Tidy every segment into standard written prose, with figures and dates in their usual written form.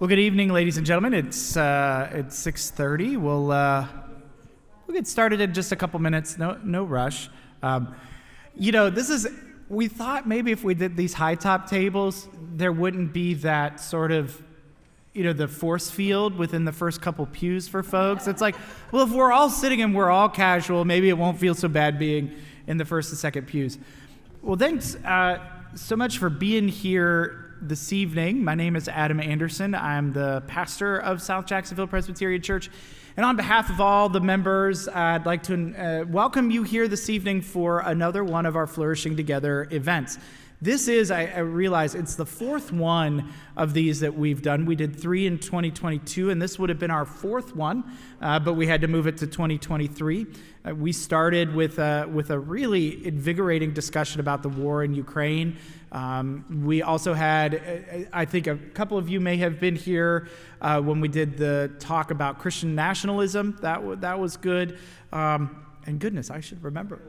Well, good evening, ladies and gentlemen. It's 6:30. We'll get started in just a couple minutes. No rush. We thought maybe if we did these high top tables, there wouldn't be that sort of, the force field within the first couple pews for folks. It's like, well, if we're all sitting and we're all casual, maybe it won't feel so bad being in the first and second pews. Well, thanks so much for being here this evening. My name is Adam Anderson. I'm the pastor of South Jacksonville Presbyterian Church. And on behalf of all the members, I'd like to welcome you here this evening for another one of our Flourishing Together events. This is, I realize, it's the fourth one of these that we've done. We did 3 in 2022, and this would have been our fourth one, but we had to move it to 2023. We started with a really invigorating discussion about the war in Ukraine. We also had, I think a couple of you may have been here when we did the talk about Christian nationalism. That was good. And goodness, I should remember.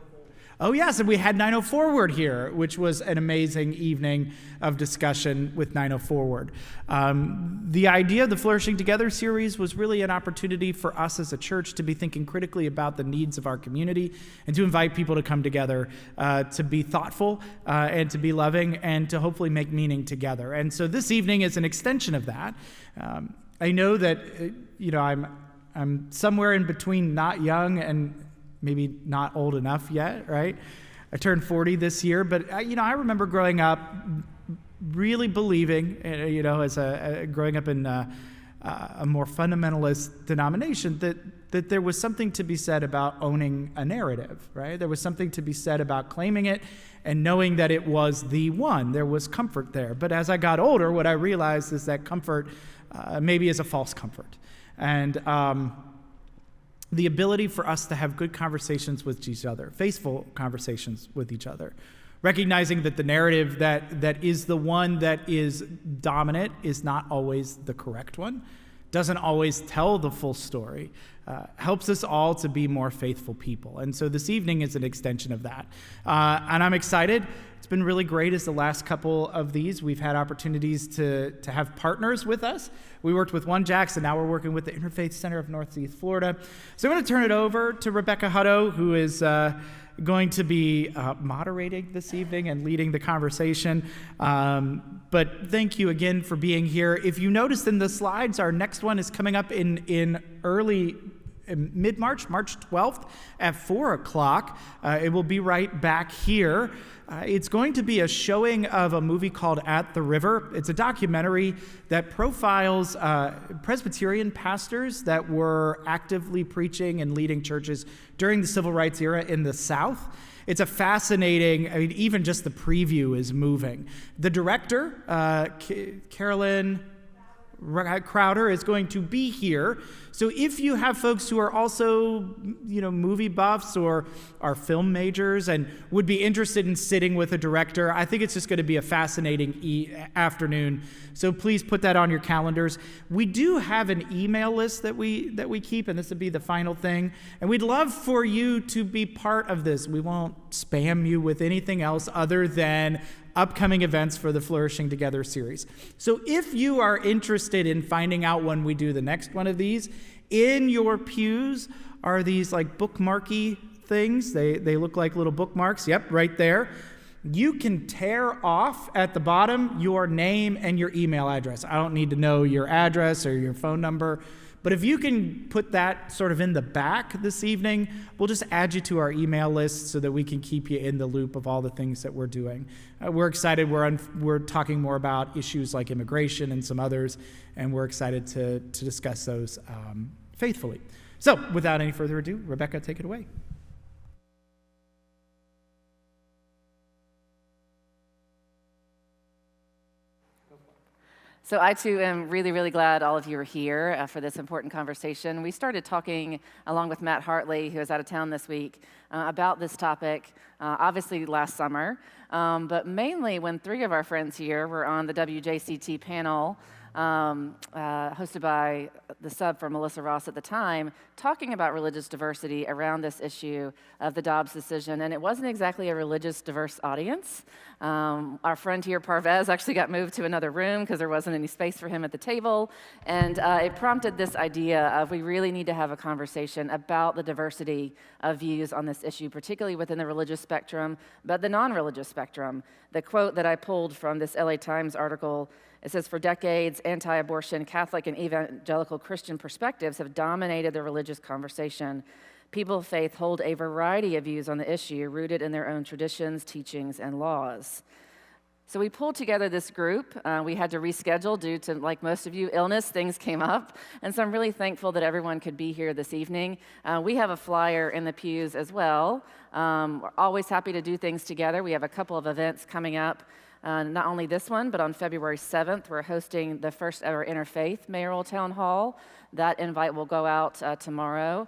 Oh, yes, and we had 90 Forward here, which was an amazing evening of discussion with 90 Forward. The idea of the Flourishing Together series was really an opportunity for us as a church to be thinking critically about the needs of our community and to invite people to come together to be thoughtful and to be loving and to hopefully make meaning together. And so this evening is an extension of that. I know that, I'm somewhere in between not young and maybe not old enough yet, right? I turned 40 this year, but I remember growing up really believing, growing up in a more fundamentalist denomination, that there was something to be said about owning a narrative, right? There was something to be said about claiming it and knowing that it was the one. There was comfort there. But as I got older, what I realized is that comfort maybe is a false comfort. And the ability for us to have good conversations with each other, faithful conversations with each other, recognizing that the narrative that is the one that is dominant is not always the correct one, doesn't always tell the full story, helps us all to be more faithful people. And so this evening is an extension of that. And I'm excited. It's been really great as the last couple of these. We've had opportunities to have partners with us. We worked with One Jacks, and now we're working with the Interfaith Center of Northeast Florida. So I'm going to turn it over to Rebecca Hutto, who is going to be moderating this evening and leading the conversation. But thank you again for being here. If you noticed in the slides, our next one is coming up in mid-March, March 12th at 4 o'clock. It will be right back here. It's going to be a showing of a movie called At the River. It's a documentary that profiles Presbyterian pastors that were actively preaching and leading churches during the Civil Rights era in the South. It's a fascinating, even just the preview is moving. The director, Carolyn Crowder, is going to be here. So if you have folks who are also, movie buffs or are film majors and would be interested in sitting with a director, I think it's just going to be a fascinating afternoon. So please put that on your calendars. We do have an email list that we keep, and this will be the final thing. And we'd love for you to be part of this. We won't spam you with anything else other than upcoming events for the Flourishing Together series. So if you are interested in finding out when we do the next one of these, in your pews are these like bookmarky things. They look like little bookmarks. Yep, right there. You can tear off at the bottom your name and your email address. I don't need to know your address or your phone number. But if you can put that sort of in the back this evening, we'll just add you to our email list so that we can keep you in the loop of all the things that we're doing. We're excited. We're talking more about issues like immigration and some others, and we're excited to discuss those faithfully. So without any further ado, Rebecca, take it away. So I, too, am really, really glad all of you are here for this important conversation. We started talking, along with Matt Hartley, who is out of town this week, about this topic, obviously last summer, but mainly when 3 of our friends here were on the WJCT panel hosted by the sub for Melissa Ross at the time, talking about religious diversity around this issue of the Dobbs decision. And it wasn't exactly a religious diverse audience. Our friend here, Parvez, actually got moved to another room because there wasn't any space for him at the table. And it prompted this idea of we really need to have a conversation about the diversity of views on this issue, particularly within the religious spectrum, but the non-religious spectrum. The quote that I pulled from this LA Times article, it says, "For decades, anti-abortion Catholic and evangelical Christian perspectives have dominated the religious conversation. People of faith hold a variety of views on the issue, rooted in their own traditions, teachings, and laws." So we pulled together this group. We had to reschedule due to, like most of you, illness. Things came up. And so I'm really thankful that everyone could be here this evening. We have a flyer in the pews as well. We're always happy to do things together. We have a couple of events coming up. Not only this one, but on February 7th, we're hosting the first ever Interfaith Mayoral Town Hall. That invite will go out tomorrow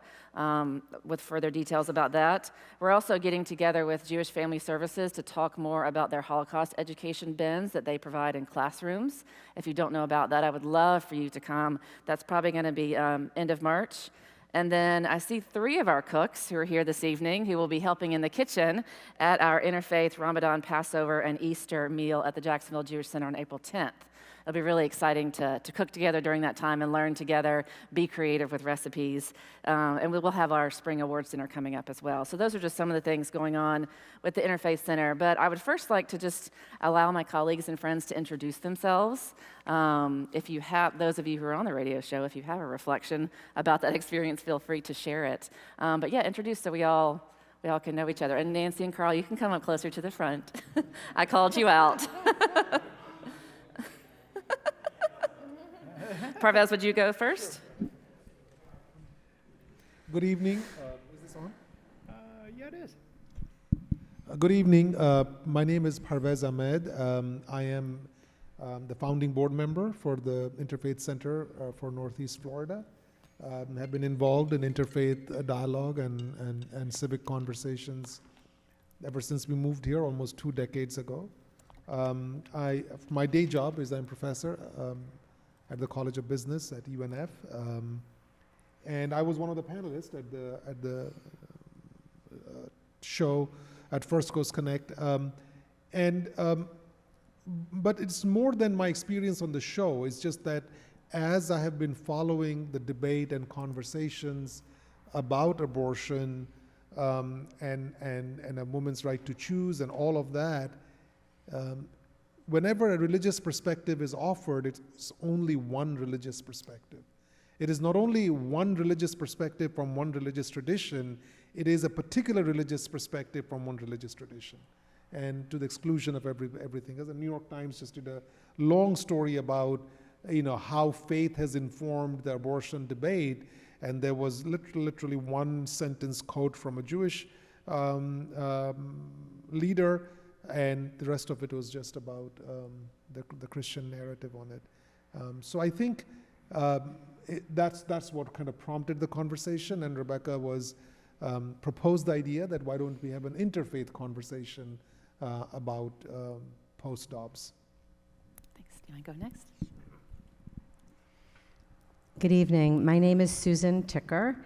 with further details about that. We're also getting together with Jewish Family Services to talk more about their Holocaust education bins that they provide in classrooms. If you don't know about that, I would love for you to come. That's probably going to be end of March. And then I see 3 of our cooks who are here this evening who will be helping in the kitchen at our Interfaith Ramadan Passover and Easter meal at the Jacksonville Jewish Center on April 10th. It'll be really exciting to cook together during that time and learn together, be creative with recipes. And we will have our Spring Awards Dinner coming up as well. So those are just some of the things going on with the Interfaith Center. But I would first like to just allow my colleagues and friends to introduce themselves. If you have, those of you who are on the radio show, if you have a reflection about that experience, feel free to share it. But yeah, introduce so we all can know each other. And Nancy and Carl, you can come up closer to the front. I called you out. Parvez, would you go first? Good evening. Is this on? Yeah, it is. Good evening. My name is Parvez Ahmed. I am the founding board member for the Interfaith Center for Northeast Florida. Have been involved in interfaith dialogue and civic conversations ever since we moved here almost 2 decades ago. My day job is I'm a professor at the College of Business at UNF, and I was one of the panelists at the show at First Coast Connect. But it's more than my experience on the show. It's just that as I have been following the debate and conversations about abortion and a woman's right to choose and all of that, whenever a religious perspective is offered, it's only one religious perspective. It is not only one religious perspective from one religious tradition, it is a particular religious perspective from one religious tradition, and to the exclusion of everything. As the New York Times just did a long story about how faith has informed the abortion debate, and there was literally one sentence quote from a Jewish leader, and the rest of it was just about the Christian narrative on it. So I think that's what kind of prompted the conversation, and Rebecca proposed the idea that why don't we have an interfaith conversation about post-Dobbs. Thanks. Do you want to go next? Good evening. My name is Susan Ticker.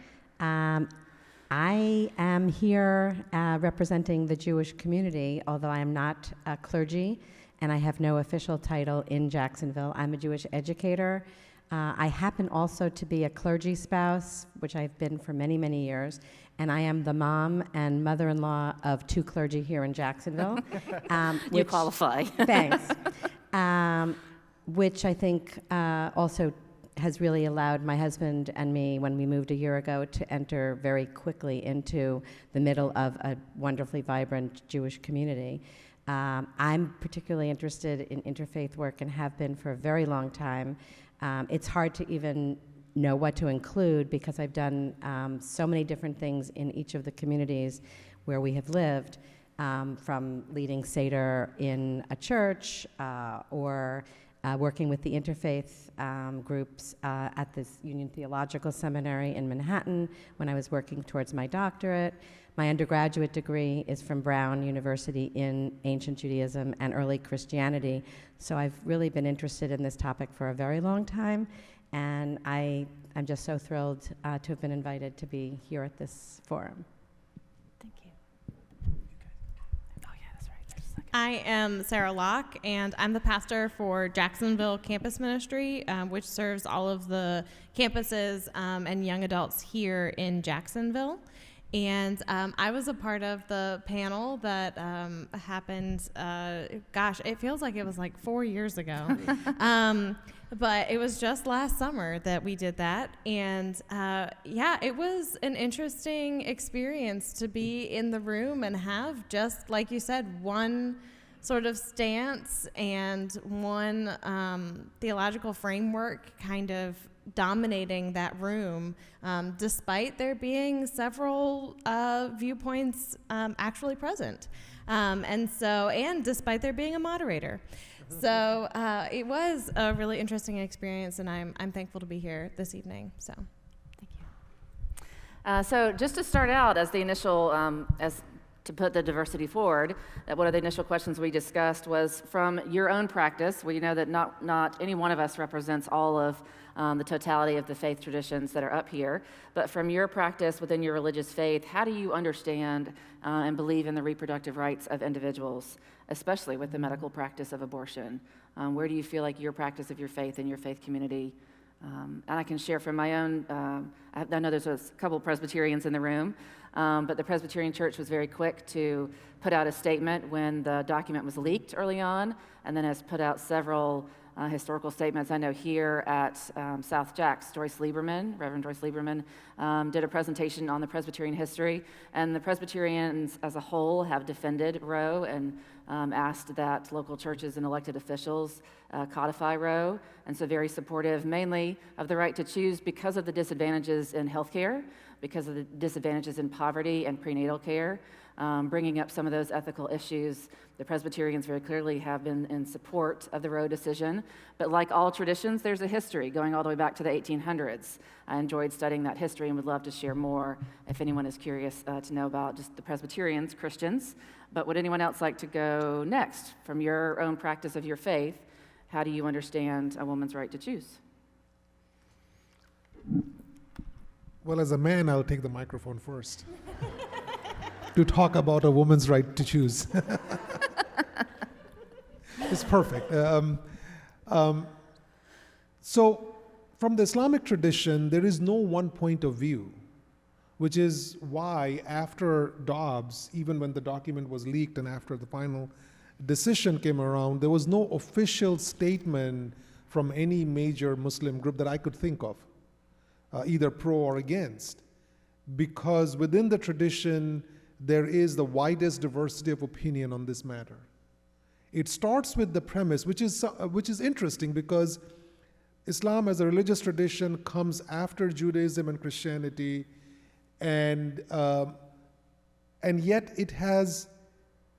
I am here representing the Jewish community, although I am not a clergy and I have no official title in Jacksonville. I'm a Jewish educator. I happen also to be a clergy spouse, which I've been for many, many years, and I am the mom and mother-in-law of 2 clergy here in Jacksonville. You qualify. Thanks. Which I think also has really allowed my husband and me, when we moved a year ago, to enter very quickly into the middle of a wonderfully vibrant Jewish community. I'm particularly interested in interfaith work and have been for a very long time. It's hard to even know what to include because I've done so many different things in each of the communities where we have lived, from leading Seder in a church or working with the interfaith groups at this Union Theological Seminary in Manhattan when I was working towards my doctorate. My undergraduate degree is from Brown University in ancient Judaism and early Christianity. So I've really been interested in this topic for a very long time, and I'm just so thrilled to have been invited to be here at this forum. Thank you. Oh, yeah, that's right. There's a second. I am Sarah Locke, and I'm the pastor for Jacksonville Campus Ministry, which serves all of the campuses and young adults here in Jacksonville. And I was a part of the panel that happened, gosh, it feels like it was like 4 years ago. But it was just last summer that we did that. And yeah, it was an interesting experience to be in the room and have just, like you said, one sort of stance and one theological framework kind of dominating that room, despite there being several viewpoints actually present. And despite there being a moderator. So it was a really interesting experience, and I'm thankful to be here this evening. So, Thank you. So just to start out, as the initial, to put the diversity forward, one of the initial questions we discussed was from your own practice. We know that not any one of us represents all of the totality of the faith traditions that are up here, but from your practice within your religious faith, how do you understand and believe in the reproductive rights of individuals, especially with the medical practice of abortion? Where do you feel like your practice of your faith in your faith community? And I can share from my own, I know there's a couple Presbyterians in the room, but the Presbyterian Church was very quick to put out a statement when the document was leaked early on, and then has put out several historical statements. I know here at South Jacks, Reverend Joyce Lieberman, did a presentation on the Presbyterian history, and the Presbyterians as a whole have defended Roe and asked that local churches and elected officials codify Roe, and so very supportive mainly of the right to choose because of the disadvantages in healthcare, because of the disadvantages in poverty and prenatal care, bringing up some of those ethical issues. The Presbyterians very clearly have been in support of the Roe decision, but like all traditions, there's a history going all the way back to the 1800s. I enjoyed studying that history and would love to share more if anyone is curious to know about just the Presbyterians, Christians. But would anyone else like to go next? From your own practice of your faith, how do you understand a woman's right to choose? Well, as a man, I'll take the microphone first to talk about a woman's right to choose. It's perfect. So, from the Islamic tradition, there is no one point of view, which is why after Dobbs, even when the document was leaked and after the final decision came around, there was no official statement from any major Muslim group that I could think of, either pro or against, because within the tradition, there is the widest diversity of opinion on this matter. It starts with the premise, which is interesting because Islam as a religious tradition comes after Judaism and Christianity, and yet it has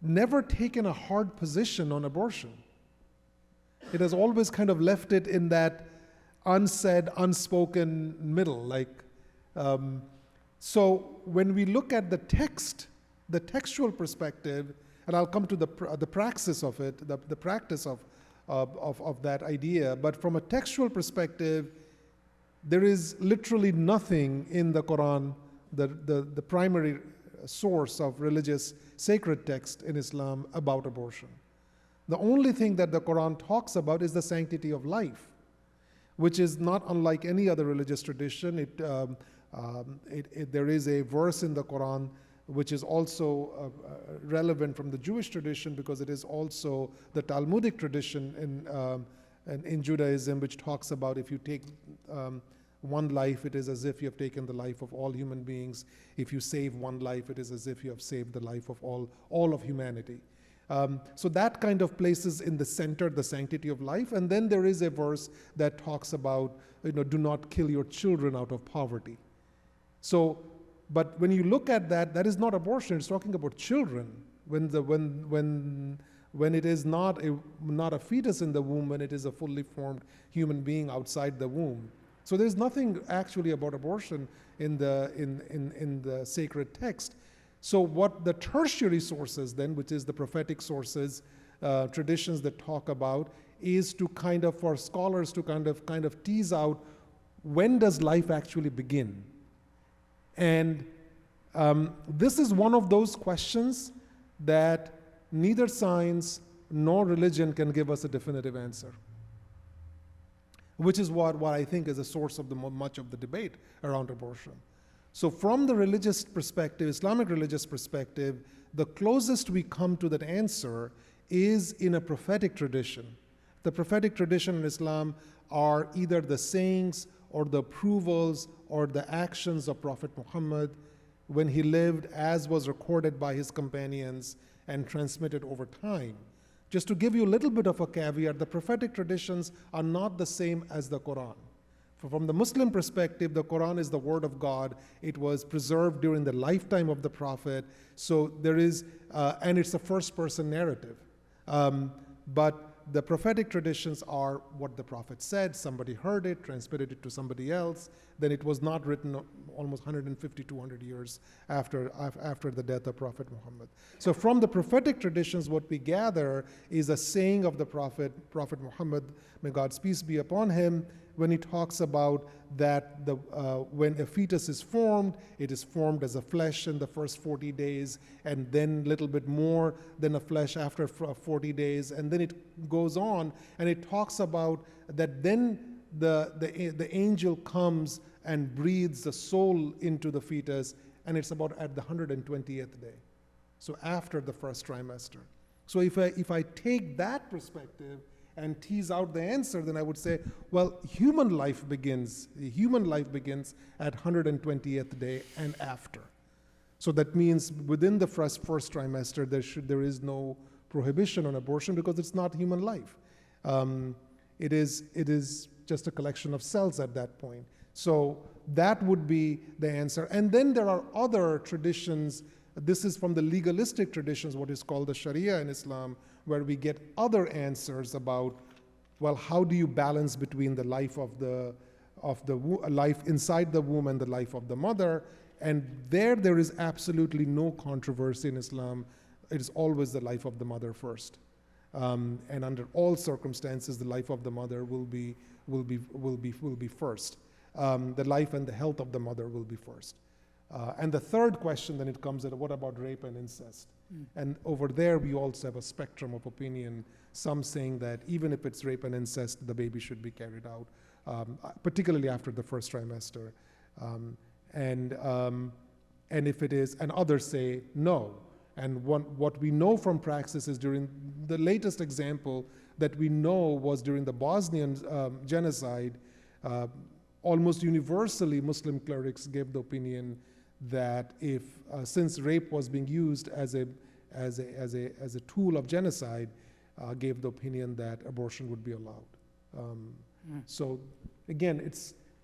never taken a hard position on abortion. It has always kind of left it in that unsaid, unspoken middle. So when we look at the text, the textual perspective, and I'll come to the praxis of it, the practice of that idea, but from a textual perspective, there is literally nothing in the Quran, the primary source of religious sacred text in Islam, about abortion. The only thing that the Quran talks about is the sanctity of life, which is not unlike any other religious tradition. There is a verse in the Quran which is also relevant from the Jewish tradition, because it is also the Talmudic tradition in Judaism, which talks about if you take one life, it is as if you have taken the life of all human beings. If you save one life, it is as if you have saved the life of all of humanity. So that kind of places in the center the sanctity of life. And then there is a verse that talks about, do not kill your children out of poverty. So, but when you look at that, that is not abortion. It's talking about children. When when it is not a fetus in the womb, when it is a fully formed human being outside the womb. So there's nothing actually about abortion in the sacred text. So what the tertiary sources then, which is the prophetic sources, traditions that talk about, is to kind of, for scholars to kind of tease out, when does life actually begin? And this is one of those questions that neither science nor religion can give us a definitive answer, which is what I think is a source of much of the debate around abortion. So from the religious perspective, Islamic religious perspective, the closest we come to that answer is in a prophetic tradition. The prophetic tradition in Islam are either the sayings or the approvals or the actions of Prophet Muhammad when he lived, as was recorded by his companions and transmitted over time. Just to give you a little bit of a caveat, the prophetic traditions are not the same as the Quran. From the Muslim perspective, the Quran is the word of God. It was preserved during the lifetime of the Prophet. So there is, and it's a first-person narrative. But the prophetic traditions are what the Prophet said, somebody heard it, transmitted it to somebody else, then it was not written almost 150, 200 years after the death of Prophet Muhammad. So from the prophetic traditions, what we gather is a saying of the Prophet Muhammad, may God's peace be upon him, when he talks about that when a fetus is formed, it is formed as a flesh in the first 40 days, and then a little bit more than a flesh after 40 days, and then it goes on, and it talks about that then the angel comes and breathes the soul into the fetus, and it's about at the 120th day, so after the first trimester. So if I take that perspective and tease out the answer, then I would say, well, human life begins at 120th day and after. So that means within the first trimester, there is no prohibition on abortion because it's not human life. It is just a collection of cells at that point. So that would be the answer. And then there are other traditions. This is from the legalistic traditions, what is called the Sharia in Islam, where we get other answers about, well, how do you balance between the life of the life inside the womb and the life of the mother? And there is absolutely no controversy in Islam. It is always the life of the mother first, and under all circumstances, the life of the mother will be first. The life and the health of the mother will be first. And the third question then it comes at, what about rape and incest? And over there we also have a spectrum of opinion, some saying that even if it's rape and incest, the baby should be carried out, particularly after the first trimester. And if it is, and others say no. And what we know from praxis is during the latest example that we know was during the Bosnian genocide, almost universally Muslim clerics gave the opinion that if since rape was being used as a tool of genocide, gave the opinion that abortion would be allowed. So again,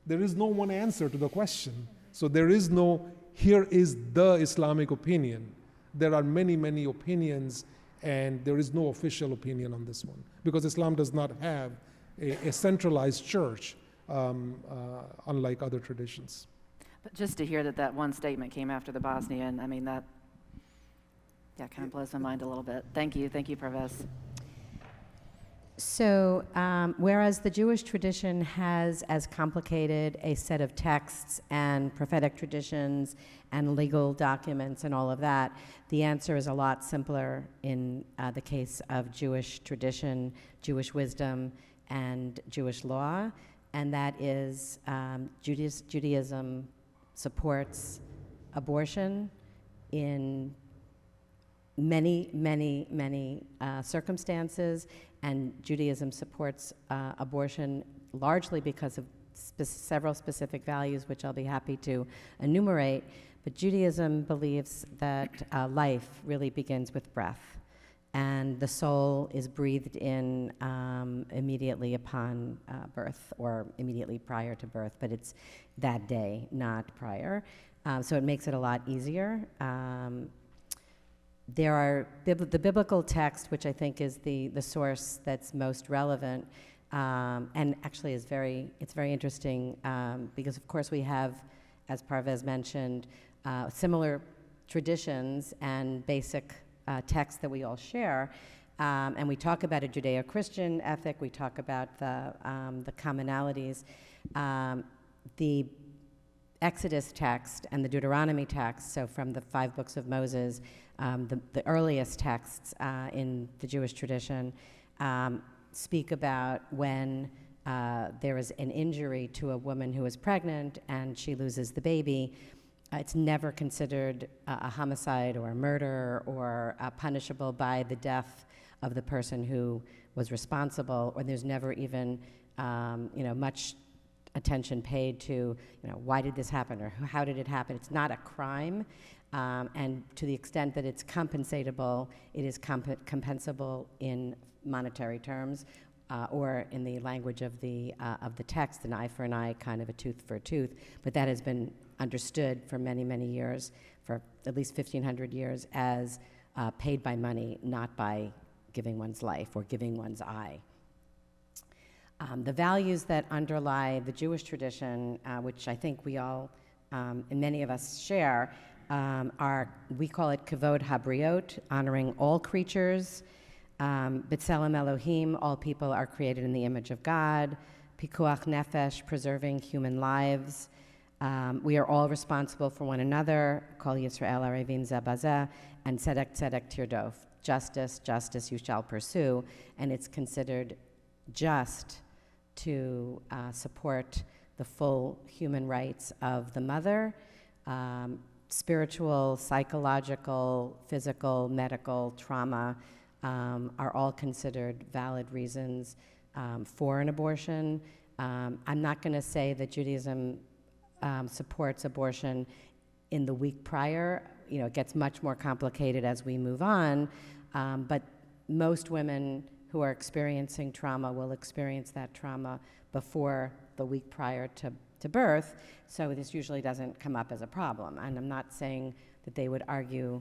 there is no one answer to the question. So there is no, here is the Islamic opinion. There are many, many opinions, and there is no official opinion on this one, because Islam does not have a centralized church, unlike other traditions. But just to hear that one statement came after the Bosnian, I mean, that kind of blows my mind a little bit. Thank you, Parvez. So, whereas the Jewish tradition has as complicated a set of texts and prophetic traditions and legal documents and all of that, the answer is a lot simpler in the case of Jewish tradition, Jewish wisdom, and Jewish law, and that is Judaism supports abortion in many, many, many circumstances, and Judaism supports abortion largely because of several specific values, which I'll be happy to enumerate. But Judaism believes that life really begins with breath, and the soul is breathed in immediately upon birth, or immediately prior to birth, but it's that day, not prior. So it makes it a lot easier. there are the biblical text, which I think is the source that's most relevant, and actually it's very interesting because of course we have, as Parvez mentioned, similar traditions and basic texts that we all share, and we talk about a Judeo-Christian ethic. We talk about the commonalities. The Exodus text and the Deuteronomy text, so from the 5 books of Moses, the earliest texts in the Jewish tradition, speak about when there is an injury to a woman who is pregnant and she loses the baby. It's never considered a homicide or a murder or punishable by the death of the person who was responsible, or there's never even much attention paid to, why did this happen or how did it happen. It's not a crime, and to the extent that it's compensatable, it is compensable in monetary terms, or in the language of the text, an eye for an eye, kind of a tooth for a tooth. But that has been understood for many, many years, for at least 1,500 years, as paid by money, not by giving one's life or giving one's eye. The values that underlie the Jewish tradition, which I think we all, and many of us share, are, we call it kavod habriot, honoring all creatures, b'tselem Elohim, all people are created in the image of God, pikuach nefesh, preserving human lives. We are all responsible for one another, kol Yisrael arevim zeh bazeh, and tzedek tzedek tirdof, justice, justice you shall pursue, and it's considered just to support the full human rights of the mother, spiritual, psychological, physical, medical, trauma are all considered valid reasons for an abortion. I'm not going to say that Judaism supports abortion in the week prior. It gets much more complicated as we move on, but most women who are experiencing trauma will experience that trauma before the week prior to birth, so this usually doesn't come up as a problem. And I'm not saying that they would argue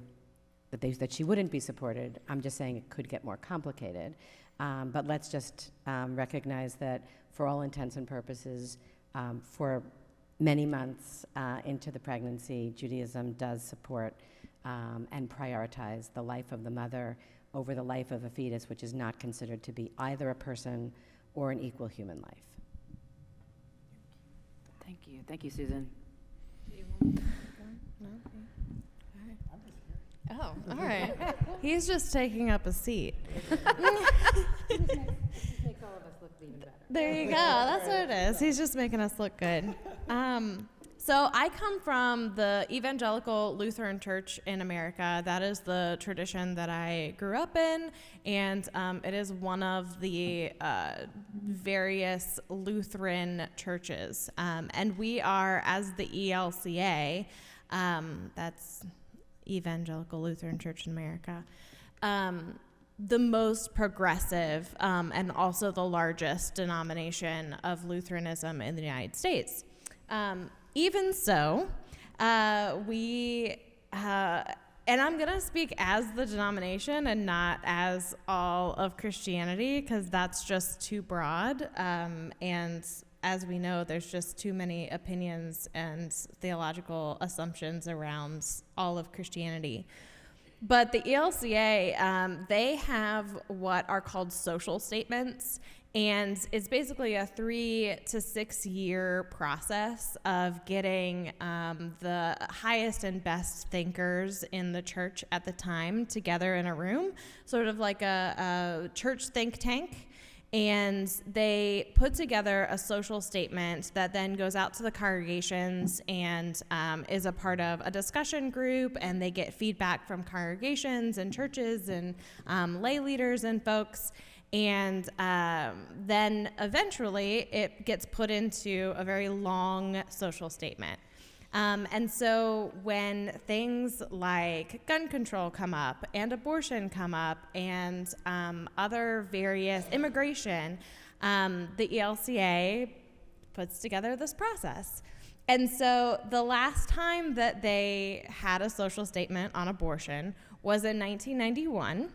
that she wouldn't be supported. I'm just saying it could get more complicated. But let's just recognize that for all intents and purposes, for many months into the pregnancy, Judaism does support and prioritize the life of the mother over the life of a fetus, which is not considered to be either a person or an equal human life. Thank you. Thank you, Susan. Do you want to go? No? Oh, all right. He's just taking up a seat. Makes all of us look even better. There you go. That's what it is. He's just making us look good. So I come from the Evangelical Lutheran Church in America. That is the tradition that I grew up in, and it is one of the various Lutheran churches. And we are, as the ELCA, that's Evangelical Lutheran Church in America, the most progressive and also the largest denomination of Lutheranism in the United States. Even so, we, and I'm going to speak as the denomination and not as all of Christianity, because that's just too broad. And as we know, there's just too many opinions and theological assumptions around all of Christianity. But the ELCA, they have what are called social statements, and it's basically a 3 to 6 year process of getting the highest and best thinkers in the church at the time together in a room, sort of like a church think tank. And they put together a social statement that then goes out to the congregations and is a part of a discussion group, and they get feedback from congregations and churches and lay leaders and folks. And then eventually it gets put into a very long social statement. And so when things like gun control come up and abortion come up and other various immigration, the ELCA puts together this process. And so the last time that they had a social statement on abortion was in 1991.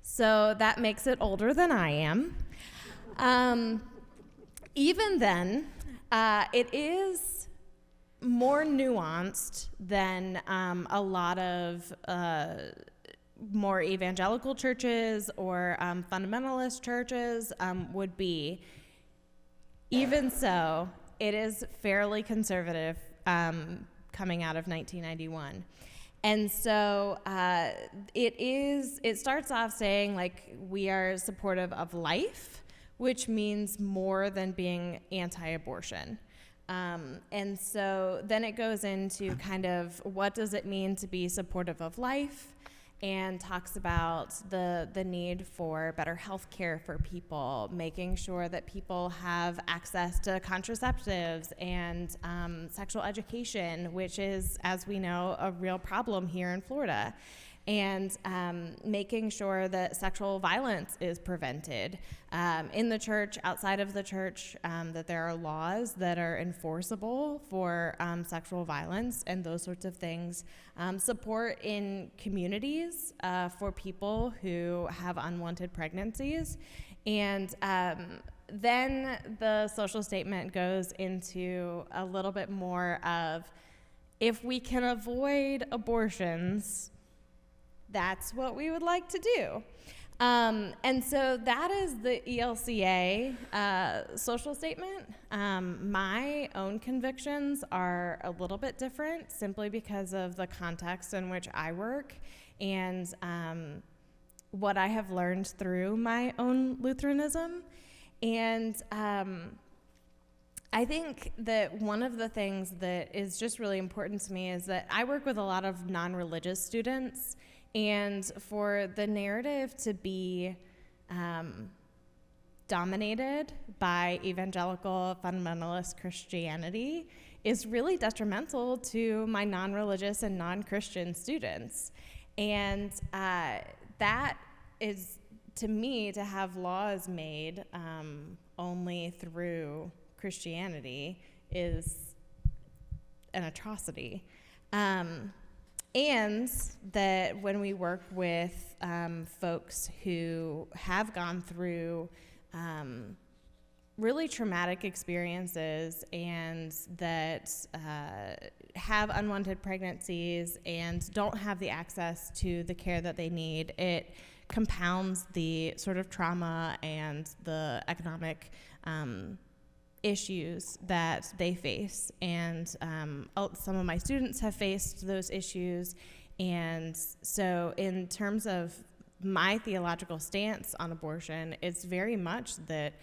So that makes it older than I am. Even then, it is more nuanced than a lot of more evangelical churches or fundamentalist churches would be. Even so, it is fairly conservative coming out of 1991. And so it starts off saying, like, we are supportive of life, which means more than being anti-abortion. And so then it goes into kind of what does it mean to be supportive of life, and talks about the need for better health care for people, making sure that people have access to contraceptives and sexual education, which is, as we know, a real problem here in Florida, and making sure that sexual violence is prevented in the church, outside of the church, that there are laws that are enforceable for sexual violence and those sorts of things. Support in communities for people who have unwanted pregnancies. And then the social statement goes into a little bit more of, if we can avoid abortions, that's what we would like to do. And so that is the ELCA social statement. My own convictions are a little bit different simply because of the context in which I work and what I have learned through my own Lutheranism. And I think that one of the things that is just really important to me is that I work with a lot of non-religious students. And for the narrative to be dominated by evangelical fundamentalist Christianity is really detrimental to my non-religious and non-Christian students. And that is, to me, to have laws made only through Christianity is an atrocity. And that when we work with folks who have gone through really traumatic experiences and that have unwanted pregnancies and don't have the access to the care that they need, it compounds the sort of trauma and the economic issues that they face. And some of my students have faced those issues. And so in terms of my theological stance on abortion, it's very much that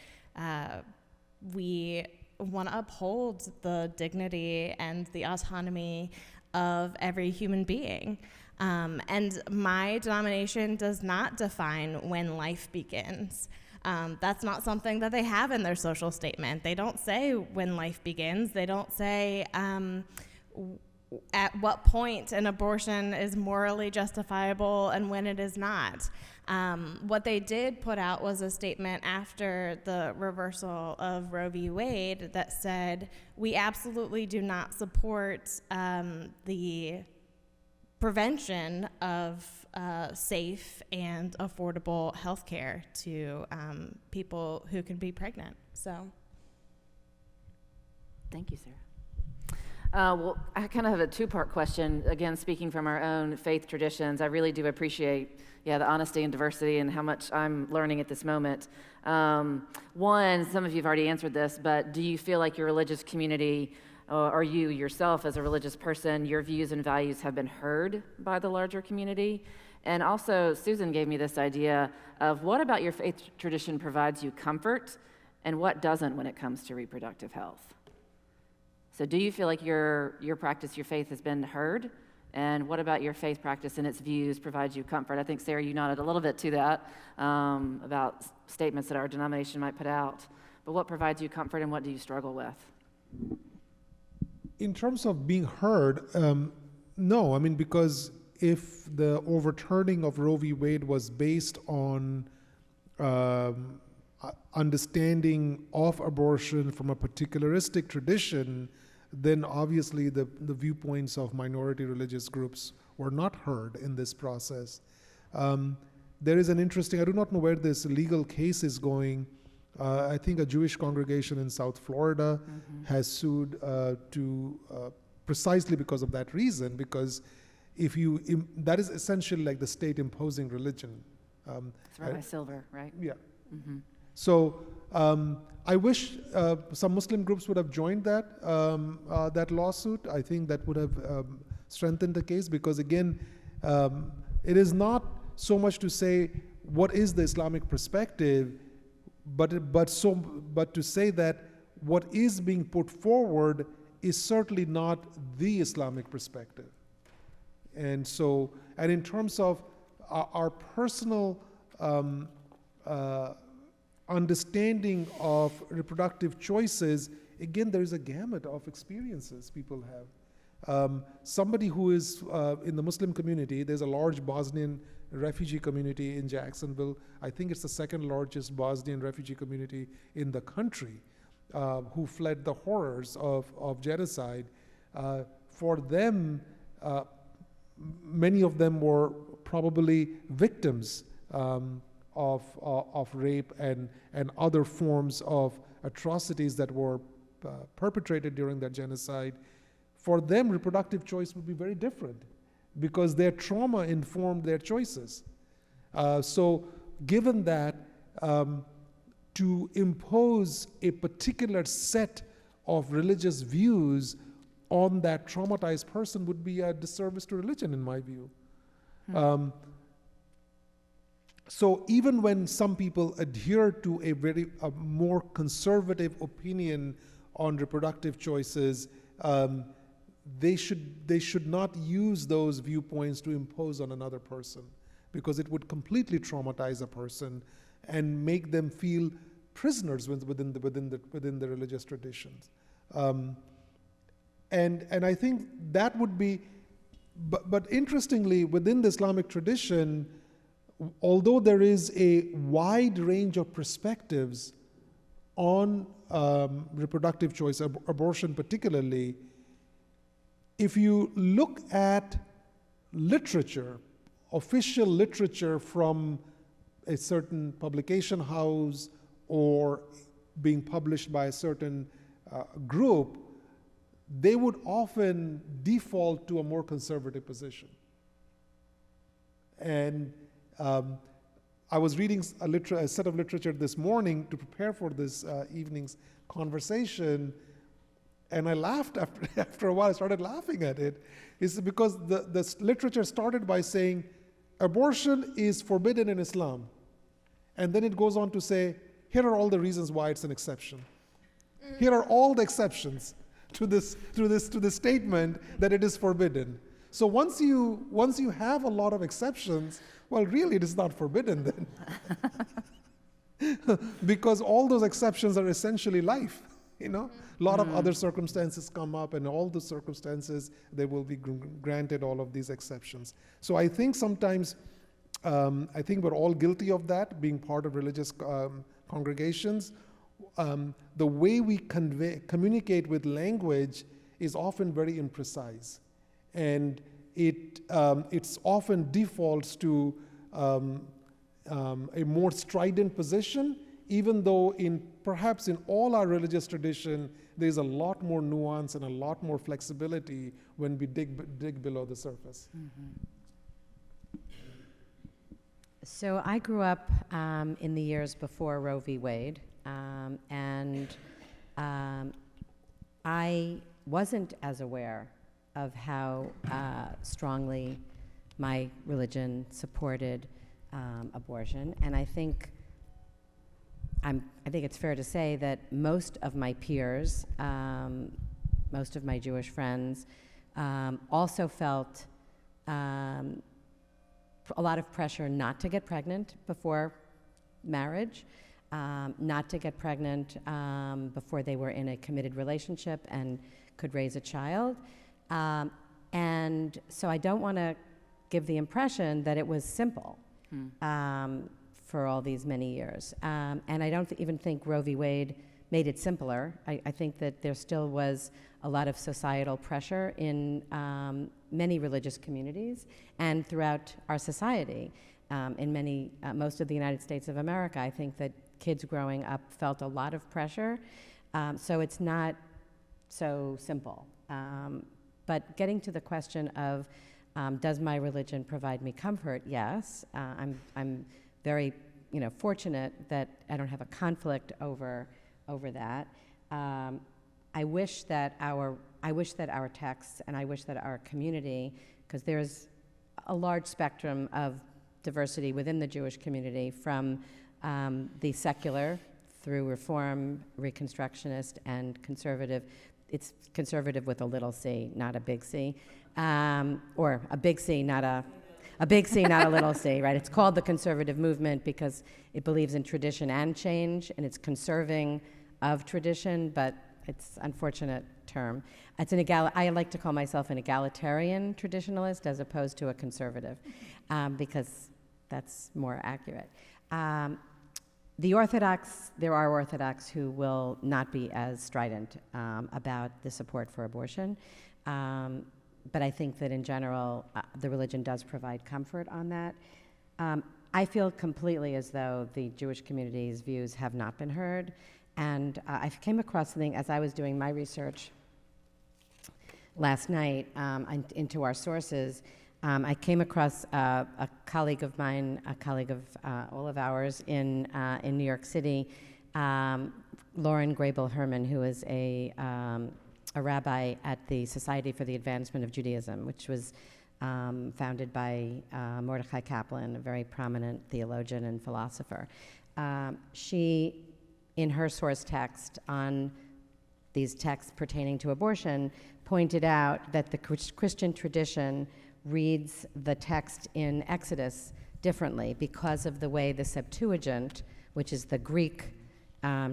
we want to uphold the dignity and the autonomy of every human being. And my denomination does not define when life begins. That's not something that they have in their social statement. They don't say when life begins. They don't say at what point an abortion is morally justifiable and when it is not. What they did put out was a statement after the reversal of Roe v. Wade that said, we absolutely do not support the prevention of safe and affordable health care to people who can be pregnant. So, thank you, Sarah. Well, I kind of have a two-part question. Again, speaking from our own faith traditions, I really do appreciate, the honesty and diversity and how much I'm learning at this moment. One, some of you have already answered this, but do you feel like your religious community, or you yourself as a religious person, your views and values have been heard by the larger community? And also, Susan gave me this idea of what about your faith tradition provides you comfort and what doesn't when it comes to reproductive health? So do you feel like your practice, your faith has been heard? And what about your faith practice and its views provides you comfort? I think, Sarah, you nodded a little bit to that about statements that our denomination might put out. But what provides you comfort and what do you struggle with? In terms of being heard, no. I mean, because if the overturning of Roe v. Wade was based on understanding of abortion from a particularistic tradition, then obviously the viewpoints of minority religious groups were not heard in this process. There is an interesting, I do not know where this legal case is going. I think a Jewish congregation in South Florida has sued precisely because of that reason, because that is essentially like the state imposing religion. It's Rabbi Silver, right? Yeah. Mm-hmm. So I wish some Muslim groups would have joined that lawsuit. I think that would have strengthened the case, because again, it is not so much to say what is the Islamic perspective, but to say that what is being put forward is certainly not the Islamic perspective. And so, and in terms of our personal understanding of reproductive choices, again, there is a gamut of experiences people have. Somebody who is in the Muslim community, there's a large Bosnian refugee community in Jacksonville. I think it's the second largest Bosnian refugee community in the country, who fled the horrors of genocide. For them, many of them were probably victims of rape and other forms of atrocities that were perpetrated during that genocide. For them, reproductive choice would be very different, because their trauma informed their choices. So given that, to impose a particular set of religious views on that traumatized person would be a disservice to religion, in my view. So even when some people adhere to a more conservative opinion on reproductive choices, they should not use those viewpoints to impose on another person, because it would completely traumatize a person and make them feel prisoners within the religious traditions. And I think that would be, but interestingly, within the Islamic tradition, although there is a wide range of perspectives on reproductive choice, abortion particularly, if you look at literature, official literature from a certain publication house or being published by a certain group, they would often default to a more conservative position. And I was reading a set of literature this morning to prepare for this evening's conversation, and I laughed after a while. I started laughing at it. It's because the literature started by saying abortion is forbidden in Islam, and then it goes on to say, here are all the reasons why it's an exception. Here are all the exceptions to this statement that it is forbidden. So once you have a lot of exceptions, well, really it is not forbidden then. Because all those exceptions are essentially life. A lot of other circumstances come up, and all the circumstances, they will be granted all of these exceptions. So I think sometimes, I think we're all guilty of that, being part of religious congregations. The way we communicate with language is often very imprecise, and it's often defaults to a more strident position, even though perhaps in all our religious tradition, there's a lot more nuance and a lot more flexibility when we dig below the surface. Mm-hmm. So I grew up in the years before Roe v. Wade, and I wasn't as aware of how strongly my religion supported abortion, and I think it's fair to say that most of my peers, most of my Jewish friends, also felt a lot of pressure not to get pregnant before marriage, not to get pregnant before they were in a committed relationship and could raise a child. And so I don't want to give the impression that it was simple for all these many years. And I don't even think Roe v. Wade made it simpler. I think that there still was a lot of societal pressure in many religious communities and throughout our society. In most of the United States of America, I think that kids growing up felt a lot of pressure. So it's not so simple. But getting to the question of, does my religion provide me comfort? Yes. I'm very, fortunate that I don't have a conflict over that. I wish that our texts, and I wish that our community, because there's a large spectrum of diversity within the Jewish community, from the secular through Reform, Reconstructionist, and conservative. It's conservative with a little c, not a big C, or a big C, not a big C, not a little c, right? It's called the conservative movement because it believes in tradition and change, and it's conserving of tradition, but it's an unfortunate term. I like to call myself an egalitarian traditionalist as opposed to a conservative, because that's more accurate. There are Orthodox who will not be as strident about the support for abortion, but I think that in general, the religion does provide comfort on that. I feel completely as though the Jewish community's views have not been heard, and I came across something as I was doing my research last night into our sources. I came across a colleague of mine, a colleague of all of ours in New York City, Lauren Grable Herman, who is a rabbi at the Society for the Advancement of Judaism, which was founded by Mordechai Kaplan, a very prominent theologian and philosopher. She, in her source text on these texts pertaining to abortion, pointed out that the Christian tradition reads the text in Exodus differently because of the way the Septuagint, which is the Greek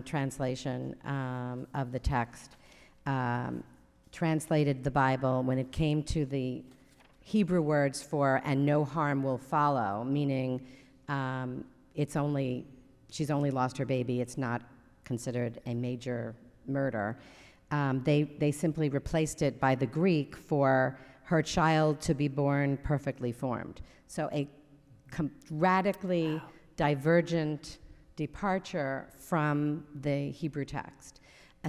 translation of the text, translated the Bible when it came to the Hebrew words for "and no harm will follow," meaning she's only lost her baby, it's not considered a major murder. They simply replaced it by the Greek for her child to be born perfectly formed. So a radically divergent departure from the Hebrew text.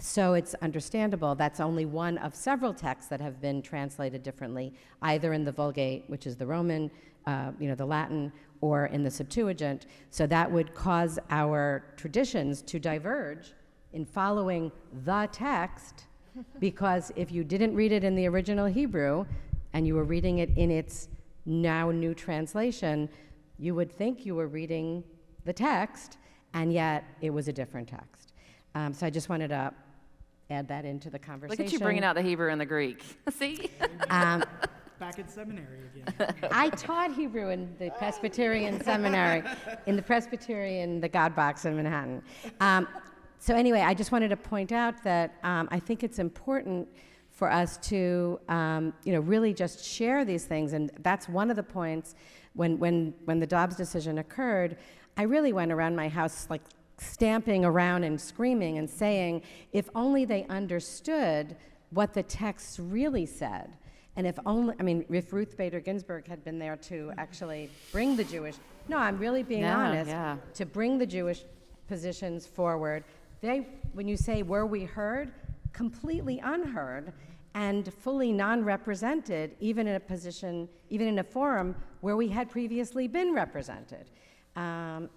So it's understandable that's only one of several texts that have been translated differently, either in the Vulgate, which is the Roman, the Latin, or in the Septuagint. So that would cause our traditions to diverge in following the text, because if you didn't read it in the original Hebrew and you were reading it in its now new translation, you would think you were reading the text, and yet it was a different text. So I just wanted to add that into the conversation. Look at you bringing out the Hebrew and the Greek. See? Back in seminary again. I taught Hebrew in the Presbyterian seminary, the God Box in Manhattan. So anyway, I just wanted to point out that I think it's important for us to, really just share these things, and that's one of the points. When the Dobbs decision occurred, I really went around my house like stamping around and screaming and saying, if only they understood what the text really said, and if Ruth Bader Ginsburg had been there to actually bring the Jewish, I'm really being honest, to bring the Jewish positions forward. When you say, were we heard? Completely unheard and fully non-represented, even in a forum where we had previously been represented.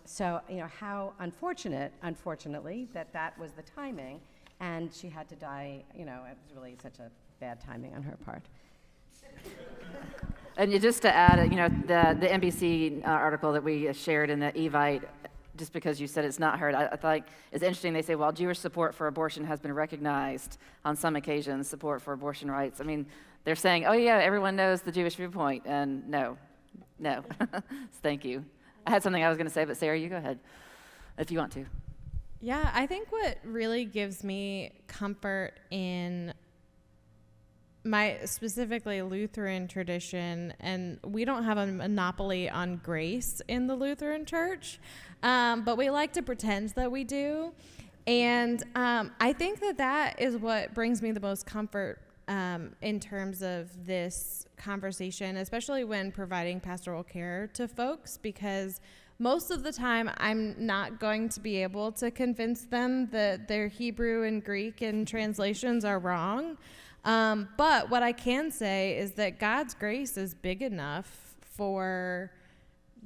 So, how unfortunately, that was the timing, and she had to die, it was really such a bad timing on her part. And just to add, the NBC article that we shared in the Evite, just because you said it's not heard, I thought it's interesting. They say, while Jewish support for abortion has been recognized on some occasions, support for abortion rights. They're saying, oh yeah, everyone knows the Jewish viewpoint, and no. Thank you. I had something I was going to say, but Sarah, you go ahead, if you want to. Yeah, I think what really gives me comfort in my specifically Lutheran tradition, and we don't have a monopoly on grace in the Lutheran Church, but we like to pretend that we do, And I think that is what brings me the most comfort in terms of this conversation, especially when providing pastoral care to folks, because most of the time I'm not going to be able to convince them that their Hebrew and Greek and translations are wrong. But what I can say is that God's grace is big enough for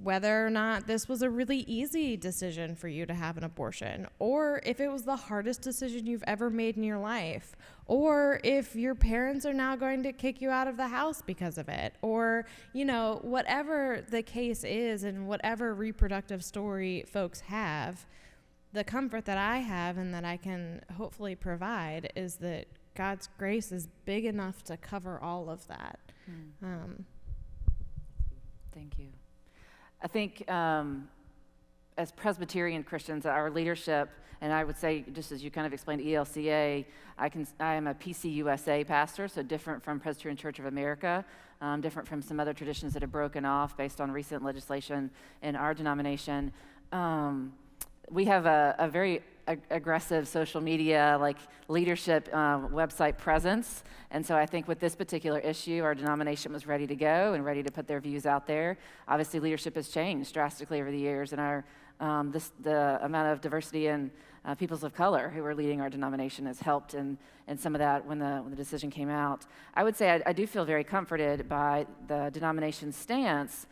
whether or not this was a really easy decision for you to have an abortion, or if it was the hardest decision you've ever made in your life, or if your parents are now going to kick you out of the house because of it, or, whatever the case is and whatever reproductive story folks have, the comfort that I have and that I can hopefully provide is that God's grace is big enough to cover all of that. Thank you. I think as Presbyterian Christians, our leadership, and I would say, just as you kind of explained ELCA, I am a PCUSA pastor, so different from Presbyterian Church of America, different from some other traditions that have broken off based on recent legislation in our denomination. We have a very aggressive social media, leadership website presence. And so I think with this particular issue, our denomination was ready to go and ready to put their views out there. Obviously, leadership has changed drastically over the years, and the amount of diversity and peoples of color who are leading our denomination has helped in some of that when the decision came out. I would say I do feel very comforted by the denomination's stance,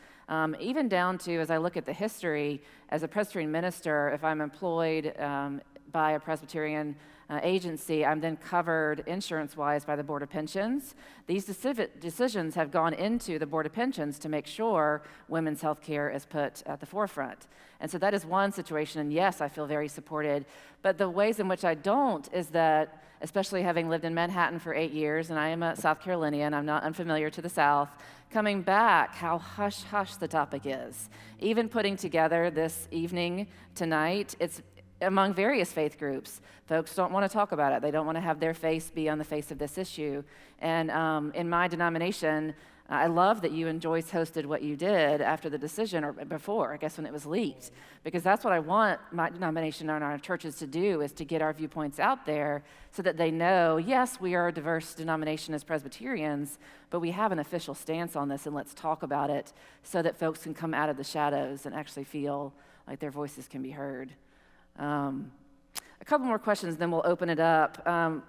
even down to, as I look at the history, as a Presbyterian minister, if I'm employed by a Presbyterian agency, I'm then covered insurance-wise by the Board of Pensions. These decisions have gone into the Board of Pensions to make sure women's health care is put at the forefront. And so that is one situation, and yes, I feel very supported. But the ways in which I don't is that, especially having lived in Manhattan for 8 years, and I am a South Carolinian, I'm not unfamiliar to the South, coming back, how hush-hush the topic is. Even putting together this evening tonight, it's among various faith groups. Folks don't want to talk about it. They don't want to have their face be on the face of this issue. And in my denomination, I love that you and Joyce hosted what you did after the decision, or before, I guess when it was leaked, because that's what I want my denomination and our churches to do, is to get our viewpoints out there so that they know, yes, we are a diverse denomination as Presbyterians, but we have an official stance on this, and let's talk about it so that folks can come out of the shadows and actually feel like their voices can be heard. A couple more questions, then we'll open it up.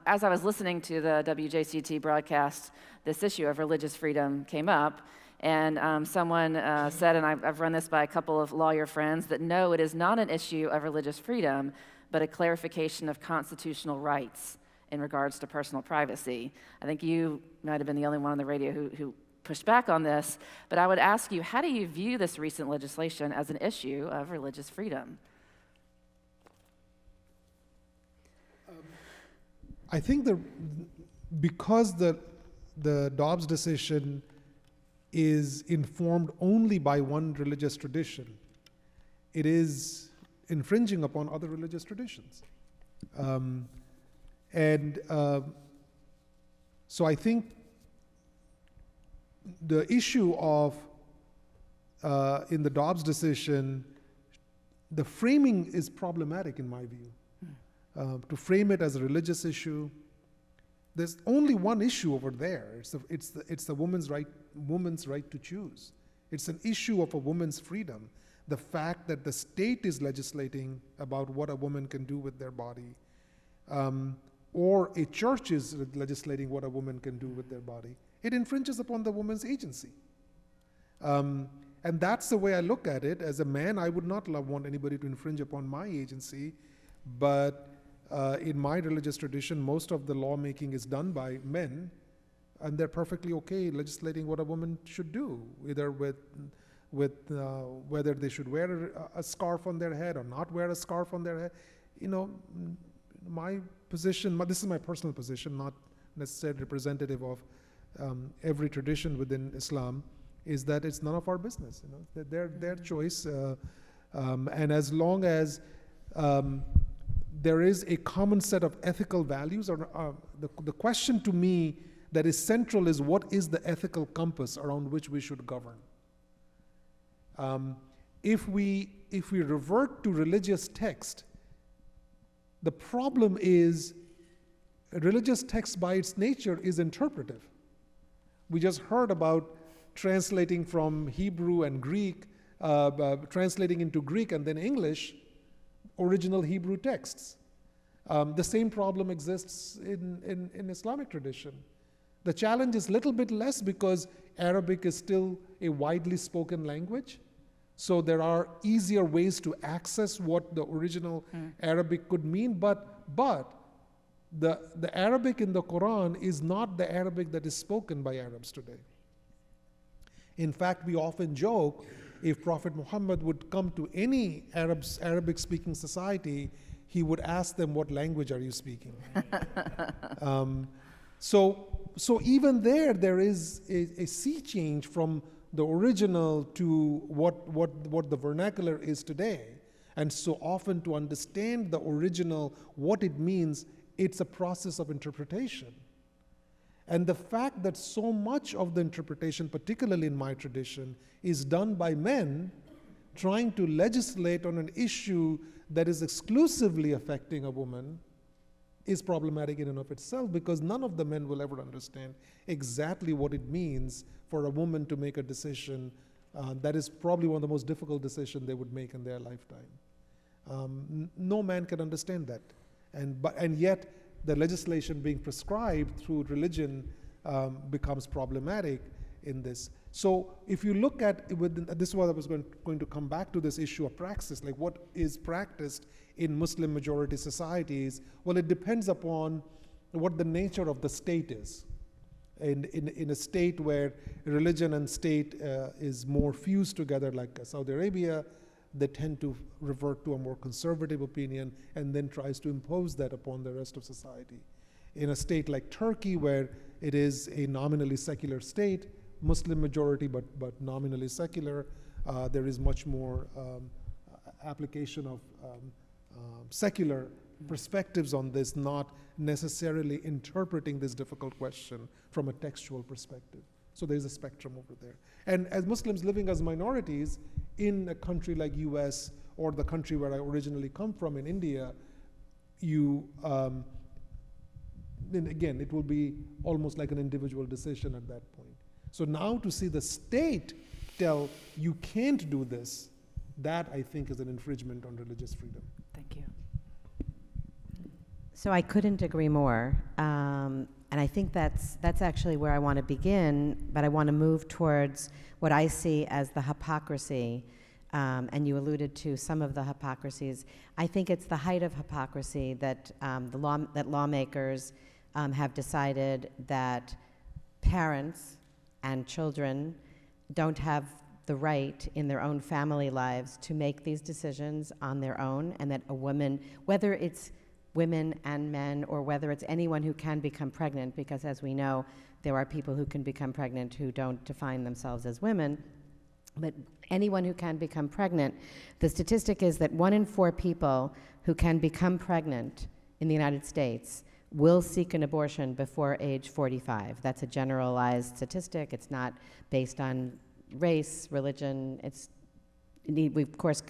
As I was listening to the WJCT broadcast, this issue of religious freedom came up, and someone said, and I've run this by a couple of lawyer friends, that no, it is not an issue of religious freedom, but a clarification of constitutional rights in regards to personal privacy. I think you might have been the only one on the radio who pushed back on this, but I would ask you, how do you view this recent legislation as an issue of religious freedom? I think because the Dobbs decision is informed only by one religious tradition, it is infringing upon other religious traditions. So I think the issue of, in the Dobbs decision, the framing is problematic in my view. To frame it as a religious issue, there's only one issue over there. It's the woman's right to choose. It's an issue of a woman's freedom. The fact that the state is legislating about what a woman can do with their body, or a church is legislating what a woman can do with their body, it infringes upon the woman's agency. And that's the way I look at it. As a man, I would not want anybody to infringe upon my agency, but in my religious tradition, most of the lawmaking is done by men, and they're perfectly okay legislating what a woman should do, either with whether they should wear a scarf on their head or not wear a scarf on their head. My position, this is my personal position, not necessarily representative of every tradition within Islam, is that it's none of our business. Their choice, and as long as there is a common set of ethical values, or the question to me that is central is, what is the ethical compass around which we should govern? If we revert to religious text, The problem is religious text by its nature is interpretive. We just heard about translating from Hebrew and Greek, translating into Greek and then English, original Hebrew texts. The same problem exists in Islamic tradition. The challenge is a little bit less because Arabic is still a widely spoken language. So there are easier ways to access what the original Arabic could mean, but the Arabic in the Quran is not the Arabic that is spoken by Arabs today. In fact, we often joke, if Prophet Muhammad would come to any Arabic-speaking society, he would ask them, what language are you speaking? So even there is a sea change from the original to what the vernacular is today. And so often to understand the original, what it means, it's a process of interpretation. And the fact that so much of the interpretation, particularly in my tradition, is done by men trying to legislate on an issue that is exclusively affecting a woman is problematic in and of itself, because none of the men will ever understand exactly what it means for a woman to make a decision that is probably one of the most difficult decisions they would make in their lifetime. No man can understand that. And yet, the legislation being prescribed through religion becomes problematic in this. So if you look at, this is what I was going to come back to, this issue of praxis, like what is practiced in Muslim majority societies. Well, it depends upon what the nature of the state is. In a state where religion and state is more fused together, like Saudi Arabia, they tend to revert to a more conservative opinion and then tries to impose that upon the rest of society. In a state like Turkey, where it is a nominally secular state, Muslim majority but nominally secular, there is much more application of secular perspectives on this, not necessarily interpreting this difficult question from a textual perspective. So there's a spectrum over there. And as Muslims living as minorities in a country like US or the country where I originally come from in India, then again, it will be almost like an individual decision at that point. So now to see the state tell you can't do this, that I think is an infringement on religious freedom. Thank you. So I couldn't agree more. And I think that's actually where I want to begin, but I want to move towards what I see as the hypocrisy, and you alluded to some of the hypocrisies. I think it's the height of hypocrisy that that lawmakers have decided that parents and children don't have the right in their own family lives to make these decisions on their own, and that a woman, whether it's women and men, or whether it's anyone who can become pregnant, because as we know, there are people who can become pregnant who don't define themselves as women, but anyone who can become pregnant, the statistic is that 1 in 4 people who can become pregnant in the United States will seek an abortion before age 45. That's a generalized statistic. It's not based on race, religion. We, of course,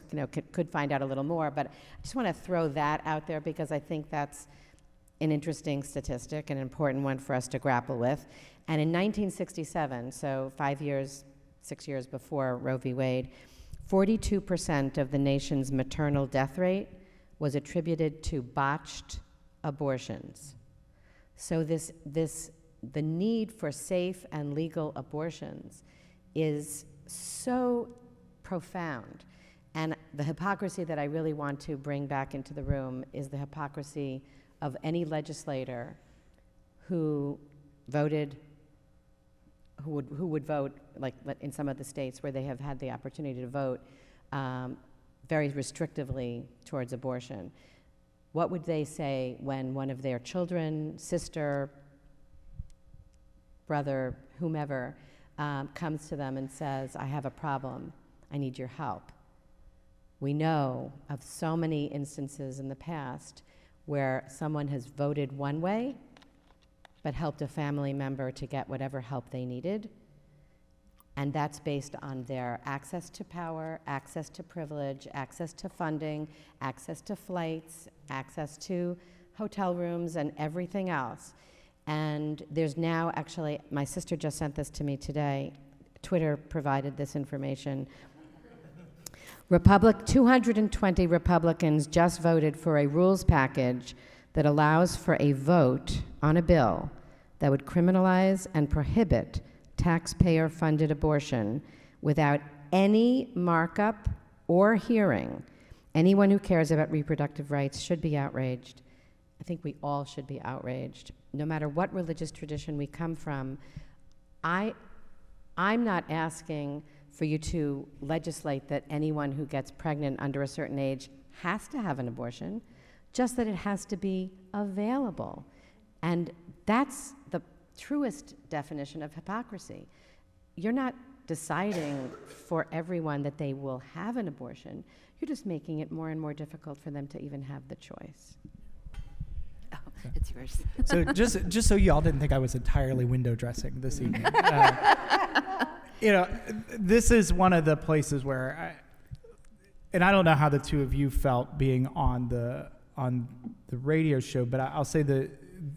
could find out a little more, but I just want to throw that out there because I think that's an interesting statistic, an important one for us to grapple with. And in 1967, so 6 years before Roe v. Wade, 42% of the nation's maternal death rate was attributed to botched abortions. So the need for safe and legal abortions is so profound. And the hypocrisy that I really want to bring back into the room is the hypocrisy of any legislator who would vote, like in some of the states where they have had the opportunity to vote, very restrictively towards abortion. What would they say when one of their children, sister, brother, whomever, comes to them and says, I have a problem, I need your help? We know of so many instances in the past where someone has voted one way, but helped a family member to get whatever help they needed. And that's based on their access to power, access to privilege, access to funding, access to flights, access to hotel rooms, and everything else. And there's now actually, my sister just sent this to me today. Twitter provided this information. 220 Republicans just voted for a rules package that allows for a vote on a bill that would criminalize and prohibit taxpayer-funded abortion without any markup or hearing. Anyone who cares about reproductive rights should be outraged. I think we all should be outraged, no matter what religious tradition we come from. I'm not asking for you to legislate that anyone who gets pregnant under a certain age has to have an abortion, just that it has to be available. And that's the truest definition of hypocrisy. You're not deciding for everyone that they will have an abortion. You're just making it more and more difficult for them to even have the choice. Oh, it's yours. So just so y'all didn't think I was entirely window dressing this evening. This is one of the places where and I don't know how the two of you felt being on the radio show, but I'll say that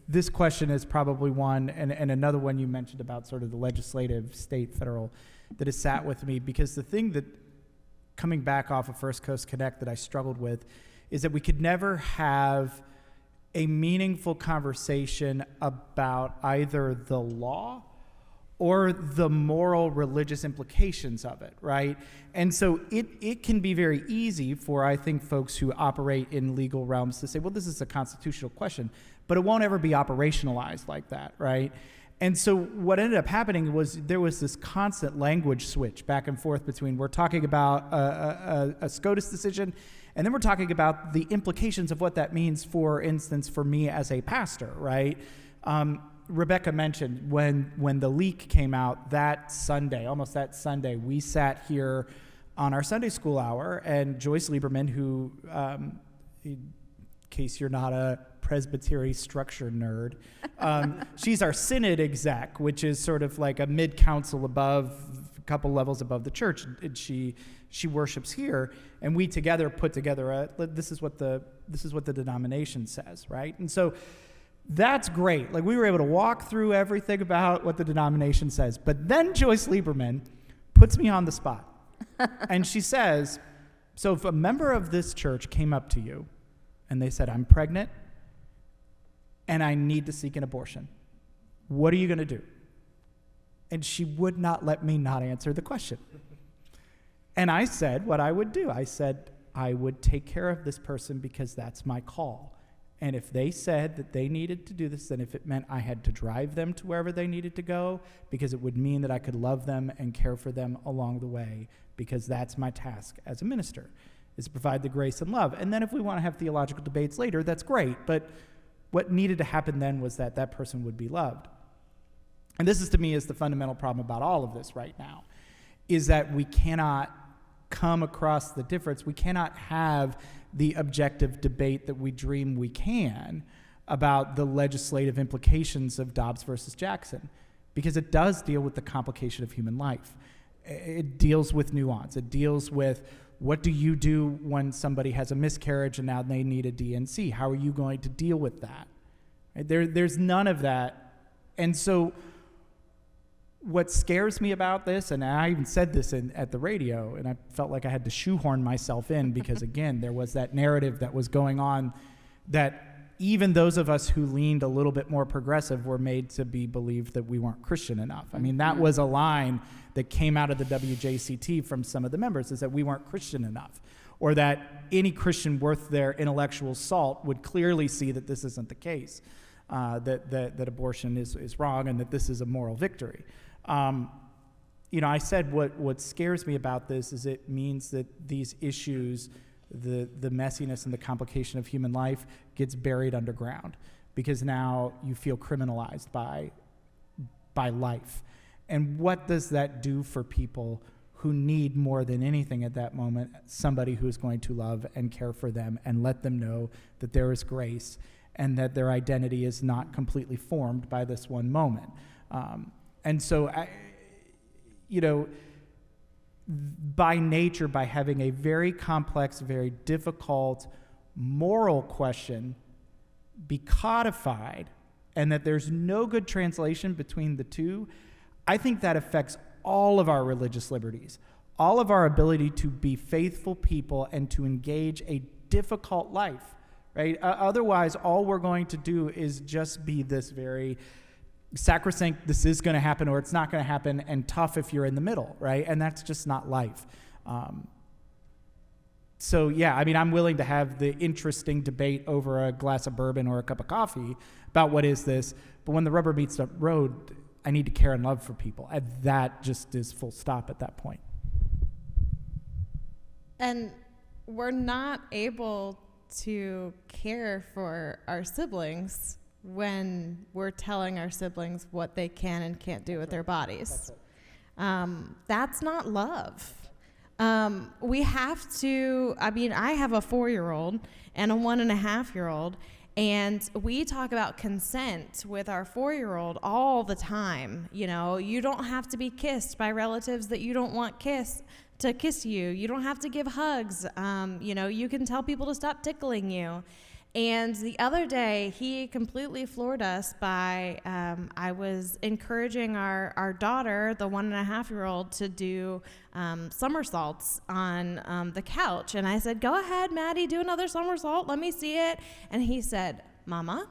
this question is probably one, and another one you mentioned about sort of the legislative, state, federal, that has sat with me, because the thing that, coming back off of First Coast Connect, that I struggled with is that we could never have a meaningful conversation about either the law or the moral religious implications of it, right? And so it can be very easy for, I think, folks who operate in legal realms to say, well, this is a constitutional question, but it won't ever be operationalized like that, right? And so what ended up happening was there was this constant language switch back and forth between, we're talking about a SCOTUS decision, and then we're talking about the implications of what that means, for instance, for me as a pastor, right? Rebecca mentioned when the leak came out that Sunday, almost that Sunday, we sat here on our Sunday school hour, and Joyce Lieberman, who, in case you're not a Presbytery structure nerd, she's our synod exec, which is sort of like a mid-council above, a couple levels above the church, and she worships here, and we together put together this is what the denomination says, right? And so that's great. Like, we were able to walk through everything about what the denomination says. But then Joyce Lieberman puts me on the spot. And she says, so if a member of this church came up to you and they said, I'm pregnant and I need to seek an abortion, what are you going to do? And she would not let me not answer the question. And I said what I would do. I said, I would take care of this person because that's my call. And if they said that they needed to do this, then if it meant I had to drive them to wherever they needed to go, because it would mean that I could love them and care for them along the way, because that's my task as a minister, is to provide the grace and love. And then if we want to have theological debates later, that's great. But what needed to happen then was that that person would be loved. And this is, to me, is the fundamental problem about all of this right now, is that we cannot come across the difference. We cannot have the objective debate that we dream we can about the legislative implications of Dobbs versus Jackson, because it does deal with the complication of human life. It deals with nuance. It deals with, what do you do when somebody has a miscarriage and now they need a DNC? How are you going to deal with that? Right? There's none of that. And so what scares me about this, and I even said this at the radio, and I felt like I had to shoehorn myself in because, again, there was that narrative that was going on that even those of us who leaned a little bit more progressive were made to be believed that we weren't Christian enough. I mean, that was a line that came out of the WJCT from some of the members, is that we weren't Christian enough, or that any Christian worth their intellectual salt would clearly see that this isn't the case, that abortion is wrong and that this is a moral victory. I said what scares me about this is it means that these issues, the messiness and the complication of human life, gets buried underground, because now you feel criminalized by life. And what does that do for people who need more than anything at that moment somebody who's going to love and care for them and let them know that there is grace and that their identity is not completely formed by this one moment? And so, by nature, by having a very complex, very difficult moral question be codified, and that there's no good translation between the two, I think that affects all of our religious liberties, all of our ability to be faithful people and to engage a difficult life, right? Otherwise, all we're going to do is just be this very sacrosanct, this is going to happen or it's not going to happen, and tough if you're in the middle, right? And that's just not life. So yeah, I mean, I'm willing to have the interesting debate over a glass of bourbon or a cup of coffee about what is this, but when the rubber meets the road, I need to care and love for people. And that just is full stop at that point. And we're not able to care for our siblings when we're telling our siblings what they can and can't do with their bodies. That's not love. We have to, I mean, I have a 4-year-old and a 1.5-year-old, and we talk about consent with our 4-year-old all the time. You know, you don't have to be kissed by relatives that you don't want to kiss you. You don't have to give hugs. You can tell people to stop tickling you. And the other day, he completely floored us by, I was encouraging our daughter, the 1.5-year-old, to do somersaults on the couch. And I said, go ahead, Maddie, do another somersault. Let me see it. And he said, Mama,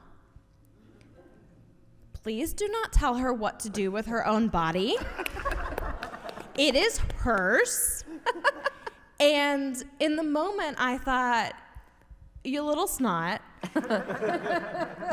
please do not tell her what to do with her own body. It is hers. And in the moment, I thought, you little snot. But then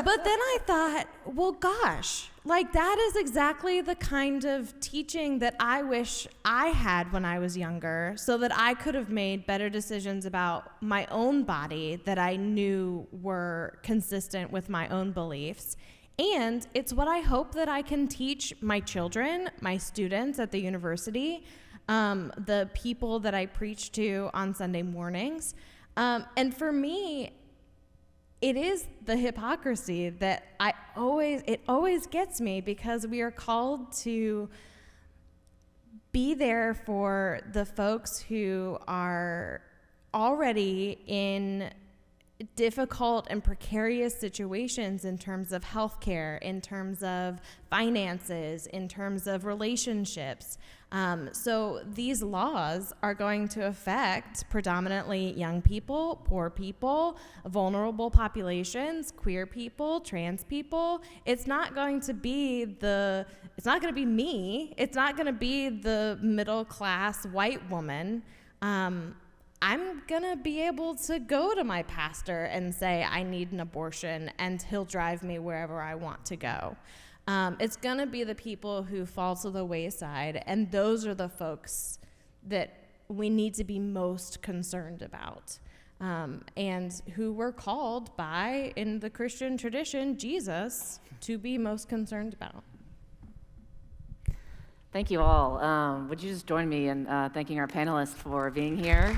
I thought, well, gosh, like that is exactly the kind of teaching that I wish I had when I was younger, so that I could have made better decisions about my own body that I knew were consistent with my own beliefs. And it's what I hope that I can teach my children, my students at the university, the people that I preach to on Sunday mornings. And for me, it is the hypocrisy that it always gets me, because we are called to be there for the folks who are already in difficult and precarious situations in terms of healthcare, in terms of finances, in terms of relationships. So these laws are going to affect predominantly young people, poor people, vulnerable populations, queer people, trans people. It's not going to be me. It's not going to be the middle class white woman. I'm going to be able to go to my pastor and say, I need an abortion, and he'll drive me wherever I want to go. It's going to be the people who fall to the wayside, and those are the folks that we need to be most concerned about, and who we're called by, in the Christian tradition, Jesus, to be most concerned about. Thank you all. Would you just join me in thanking our panelists for being here?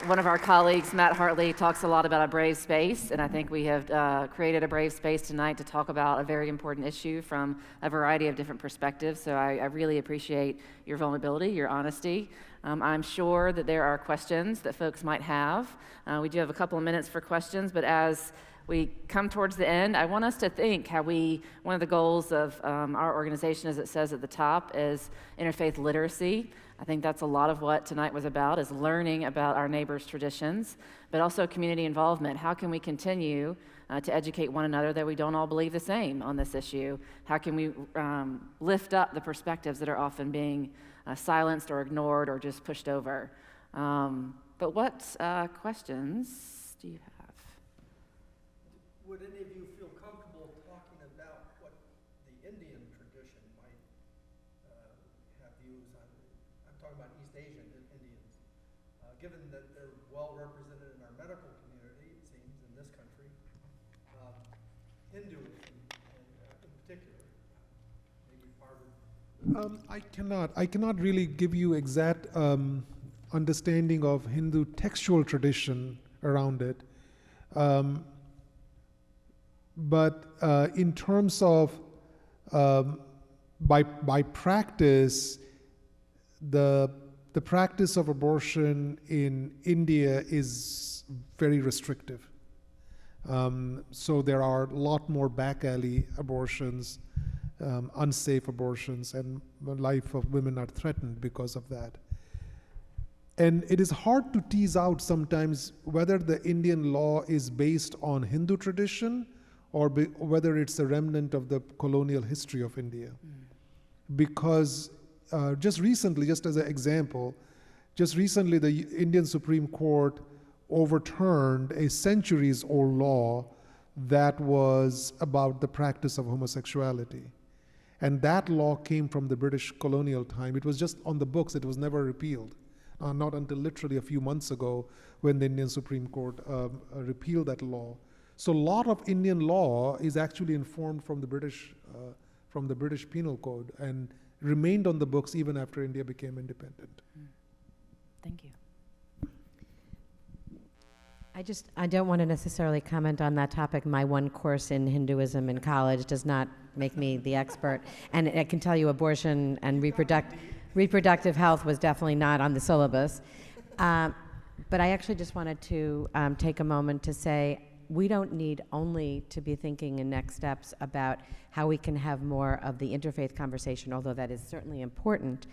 One of our colleagues, Matt Hartley, talks a lot about a brave space, and I think we have created a brave space tonight to talk about a very important issue from a variety of different perspectives. So I really appreciate your vulnerability, your honesty. I'm sure that there are questions that folks might have. We do have a couple of minutes for questions, but as we come towards the end, I want us to think how one of the goals of our organization, as it says at the top, is interfaith literacy. I think that's a lot of what tonight was about, is learning about our neighbors' traditions, but also community involvement. How can we continue to educate one another that we don't all believe the same on this issue? How can we lift up the perspectives that are often being silenced or ignored or just pushed over? But what questions do you have? Would any of you feel comfortable talking about what the Indian tradition might have views on? I'm talking about East Asian Indians. Given that they're well represented in our medical community, it seems, in this country, Hinduism in particular, maybe part of. I cannot really give you exact understanding of Hindu textual tradition around it. But in terms of by practice, the practice of abortion in India is very restrictive. So there are a lot more back alley abortions, unsafe abortions, and the life of women are threatened because of that. And it is hard to tease out sometimes whether the Indian law is based on Hindu tradition or whether it's a remnant of the colonial history of India. Because just recently, just as an example, just recently the Indian Supreme Court overturned a centuries-old law that was about the practice of homosexuality. And that law came from the British colonial time. It was just on the books, it was never repealed. Not until literally a few months ago when the Indian Supreme Court repealed that law. So a lot of Indian law is actually informed from the British Penal Code and remained on the books even after India became independent. Thank you. I don't want to necessarily comment on that topic. My one course in Hinduism in college does not make me the expert. And I can tell you abortion and reproductive health was definitely not on the syllabus. But I actually just wanted to take a moment to say we don't need only to be thinking in next steps about how we can have more of the interfaith conversation, although that is certainly important.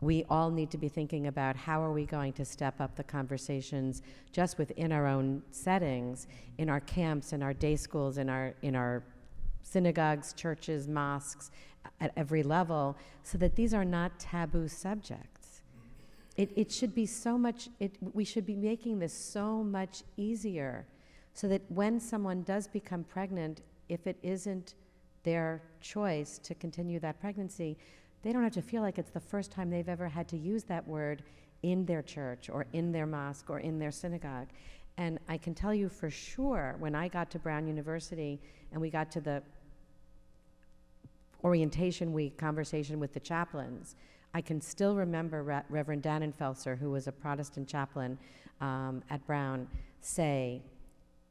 We all need to be thinking about how are we going to step up the conversations just within our own settings, in our camps, in our day schools, in our synagogues, churches, mosques, at every level, so that these are not taboo subjects. It should be so much, we should be making this so much easier so that when someone does become pregnant, if it isn't their choice to continue that pregnancy, they don't have to feel like it's the first time they've ever had to use that word in their church or in their mosque or in their synagogue. And I can tell you for sure, when I got to Brown University and we got to the orientation week conversation with the chaplains, I can still remember Reverend Dannenfelser, who was a Protestant chaplain at Brown, say,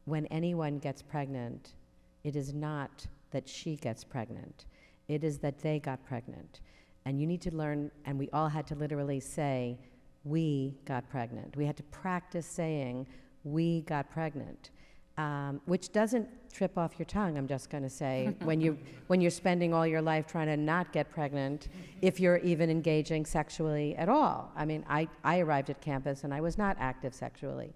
when anyone gets pregnant, it is not that she gets pregnant. It is that they got pregnant. And you need to learn, and we all had to literally say, we got pregnant. We had to practice saying, we got pregnant, which doesn't trip off your tongue, I'm just going to say, when you're spending all your life trying to not get pregnant, if you're even engaging sexually at all. I mean, I arrived at campus and I was not active sexually.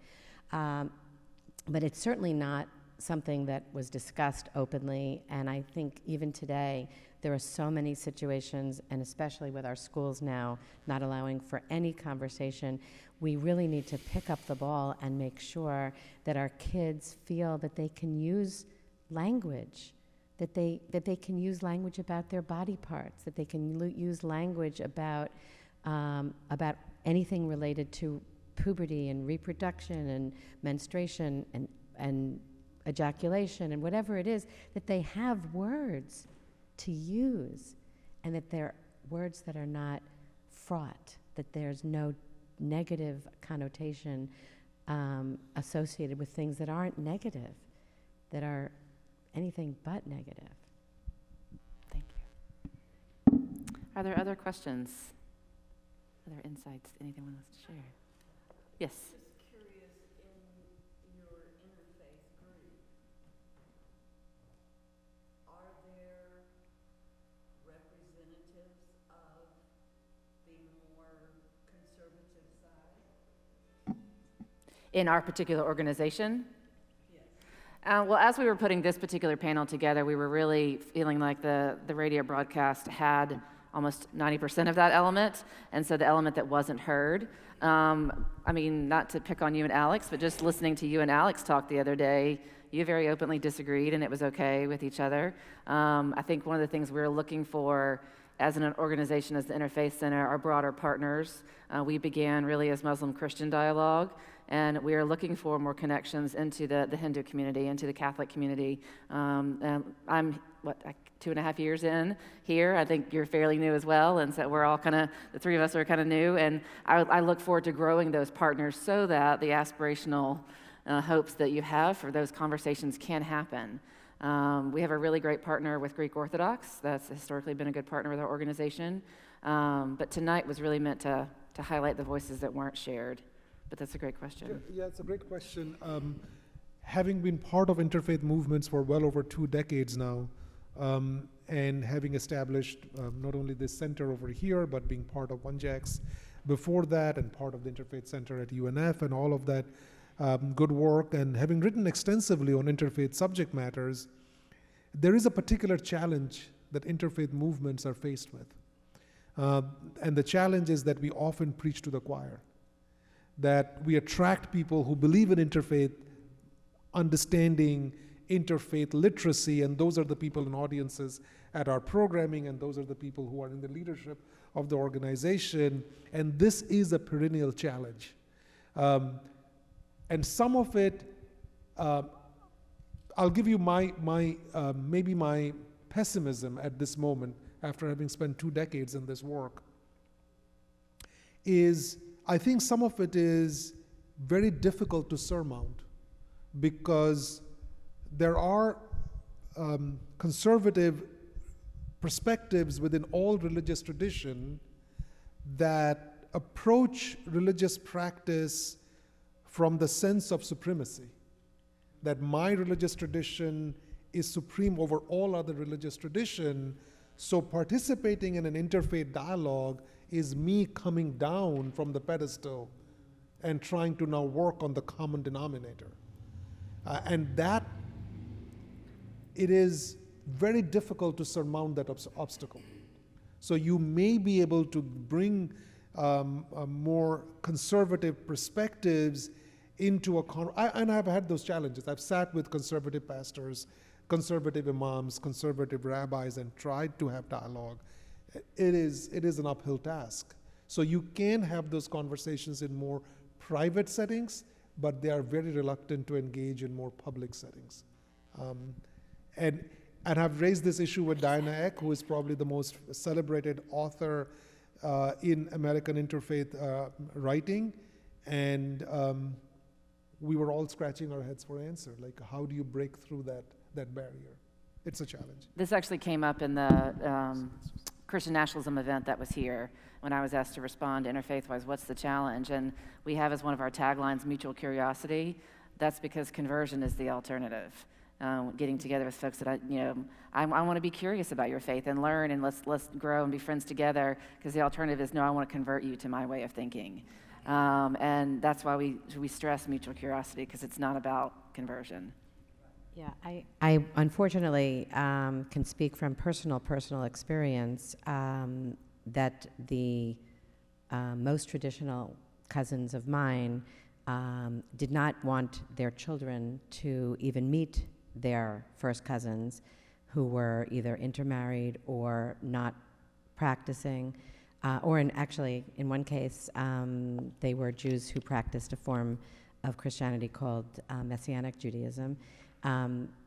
But it's certainly not something that was discussed openly, and I think even today, there are so many situations, and especially with our schools now not allowing for any conversation, we really need to pick up the ball and make sure that our kids feel that they can use language, that they can use language about their body parts, that they can use language about anything related to puberty and reproduction and menstruation and ejaculation and whatever it is, that they have words to use, and that they're words that are not fraught, that there's no negative connotation associated with things that aren't negative, that are anything but negative. Thank you. Are there other questions? Other insights anyone wants to share? Yes. Just curious, in your interfaith group, are there representatives of the more conservative side? In our particular organization? Yes. Well, as we were putting this particular panel together, we were really feeling like the radio broadcast had almost 90% of that element, and so the element that wasn't heard. I mean, not to pick on you and Alex, but just listening to you and Alex talk the other day, you very openly disagreed, and it was okay with each other. I think one of the things we're looking for as an organization, as the Interfaith Center, our broader partners, we began really as Muslim-Christian dialogue, and we are looking for more connections into the Hindu community, into the Catholic community. I'm, 2.5 years in here. I think you're fairly new as well, and so we're all the three of us are kind of new, and I look forward to growing those partners so that the aspirational hopes that you have for those conversations can happen. We have a really great partner with Greek Orthodox. That's historically been a good partner with our organization. But tonight was really meant to highlight the voices that weren't shared. But that's a great question. Yeah, it's a great question. Having been part of interfaith movements for well over 2 decades now, and having established not only this center over here, but being part of One Jacks before that, and part of the Interfaith Center at UNF, and all of that good work, and having written extensively on interfaith subject matters, there is a particular challenge that interfaith movements are faced with. And the challenge is that we often preach to the choir, that we attract people who believe in interfaith understanding, interfaith literacy, and those are the people in audiences at our programming, and those are the people who are in the leadership of the organization, and this is a perennial challenge. And some of it, I'll give you maybe my pessimism at this moment, after having spent 2 decades in this work, is I think some of it is very difficult to surmount, because there are conservative perspectives within all religious tradition that approach religious practice from the sense of supremacy, that my religious tradition is supreme over all other religious tradition, so participating in an interfaith dialogue is me coming down from the pedestal and trying to now work on the common denominator. And that, it is very difficult to surmount that obstacle. So you may be able to bring more conservative perspectives into and I've had those challenges. I've sat with conservative pastors, conservative imams, conservative rabbis, and tried to have dialogue. It is an uphill task. So you can have those conversations in more private settings, but they are very reluctant to engage in more public settings. And I've raised this issue with Diana Eck, who is probably the most celebrated author in American interfaith writing, and we were all scratching our heads for an answer. Like, how do you break through that barrier? It's a challenge. This actually came up in the Christian nationalism event that was here when I was asked to respond interfaith-wise, what's the challenge? And we have as one of our taglines, mutual curiosity. That's because conversion is the alternative. Getting together with folks that I want to be curious about your faith and learn, and let's grow and be friends together, because the alternative is, no, I want to convert you to my way of thinking. And that's why we stress mutual curiosity, because it's not about conversion. Yeah, I unfortunately can speak from personal experience that the most traditional cousins of mine did not want their children to even meet their first cousins, who were either intermarried or not practicing, or in one case, they were Jews who practiced a form of Christianity called Messianic Judaism.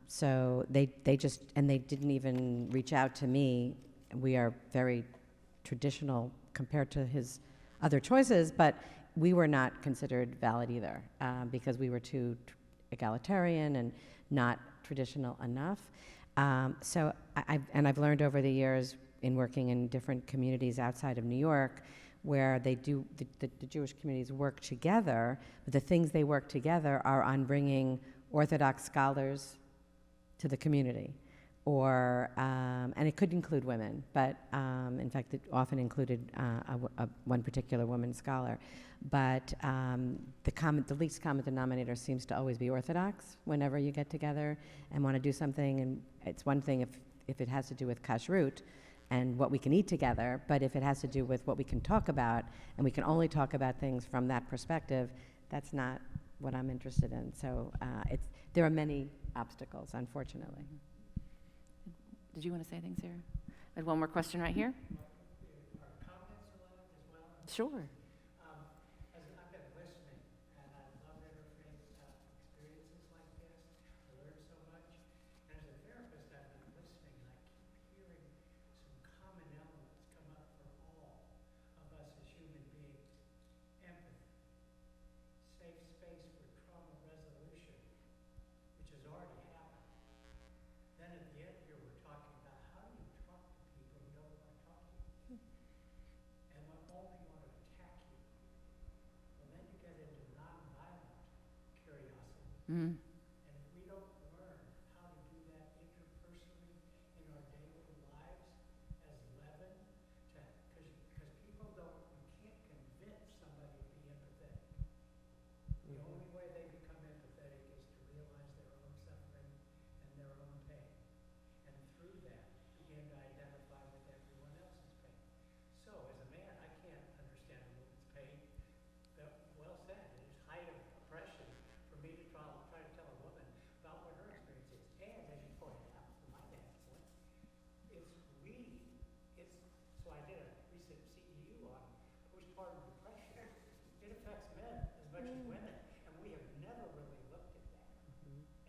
So they didn't even reach out to me. We are very traditional compared to his other choices, but we were not considered valid either, because we were too egalitarian and not traditional enough. So I've learned over the years in working in different communities outside of New York, where the Jewish communities work together, but the things they work together are on bringing Orthodox scholars to the community, or and it could include women, but in fact it often included one particular woman scholar. But the least common denominator seems to always be Orthodox whenever you get together and want to do something. And it's one thing if it has to do with kashrut and what we can eat together, but if it has to do with what we can talk about, and we can only talk about things from that perspective, that's not what I'm interested in. So there are many obstacles, unfortunately. Did you want to say anything, Sarah? I had one more question right here. Are comments allowed as well? Sure. As I've been listening, and I love interfaith experiences like this. I learn so much. And as a therapist, I've been listening, and I keep hearing some common elements come up for all of us as human beings. Empathy, safe space for trauma resolution, which has already happened. Mm. And if we don't learn how to do that interpersonally in our daily lives as leaven, because people don't, you can't convince somebody to be empathetic. The only way they become empathetic is to realize their own suffering and their own pain. And through that, begin to identify with everyone else's pain. So as a man, I can't understand a woman's pain. Well said, it is height of oppression for me to try to tell a woman about what her experience is. And as you pointed out, from my vantage point, so I did a recent CEU on postpartum depression. It affects men as much as women, and we have never really looked at that.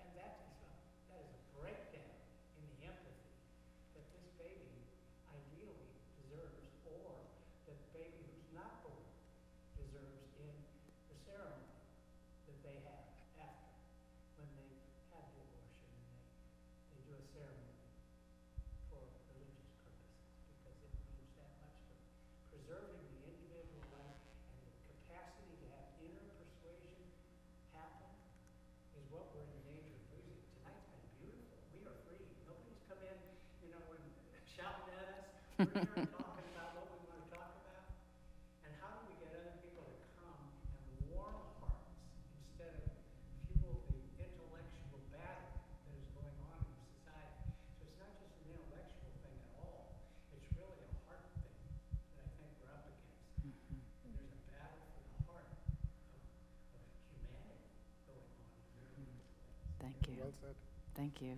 And that is a breakdown in the empathy that this baby ideally deserves, or that the baby who's not born deserves in the ceremony that they have after, when they have the abortion and they do a ceremony for religious purposes, because it means that much to preserving the individual life, and the capacity to have inner persuasion happen is what we're in danger of losing. Tonight's been beautiful. We are free. Nobody's come in, and shouting at us. We're here talking about what we want to talk about. And how do we get other people to come and warm hearts instead of fuel the intellectual battle that is going on in society? So it's not just an intellectual thing at all. It's really a heart thing that I think we're up against. And there's a battle for the heart of humanity going on in very real ways. Thank you. Well said. Thank you.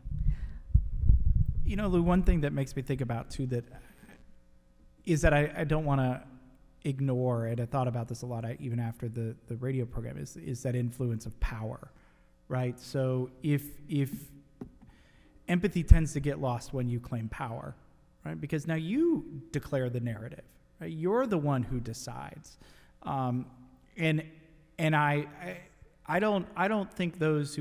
You know, Lou, one thing that makes me think about too that is that I don't want to ignore, and I thought about this a lot even after the radio program, is that influence of power, right? So if empathy tends to get lost when you claim power, right? Because now you declare the narrative, right? You're the one who decides, and I don't think those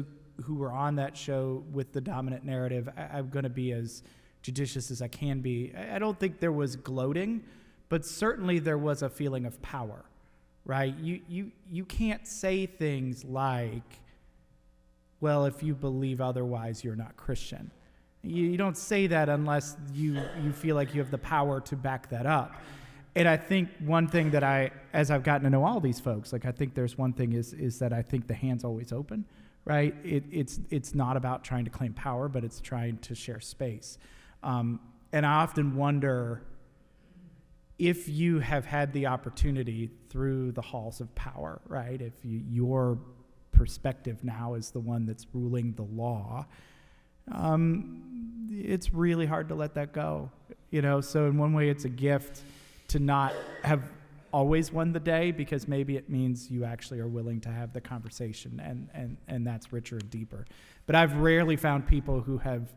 who were on that show with the dominant narrative, I'm going to be as judicious as I can be. I don't think there was gloating, but certainly there was a feeling of power, right? You can't say things like, well, if you believe otherwise, you're not Christian. You don't say that unless you feel like you have the power to back that up. And I think one thing that as I've gotten to know all these folks, like I think there's one thing is that I think the hand's always open, right? It's not about trying to claim power, but it's trying to share space. And I often wonder if you have had the opportunity through the halls of power, right? If your perspective now is the one that's ruling the law, it's really hard to let that go, So in one way, it's a gift to not have always won the day, because maybe it means you actually are willing to have the conversation, and that's richer and deeper. But I've rarely found people who have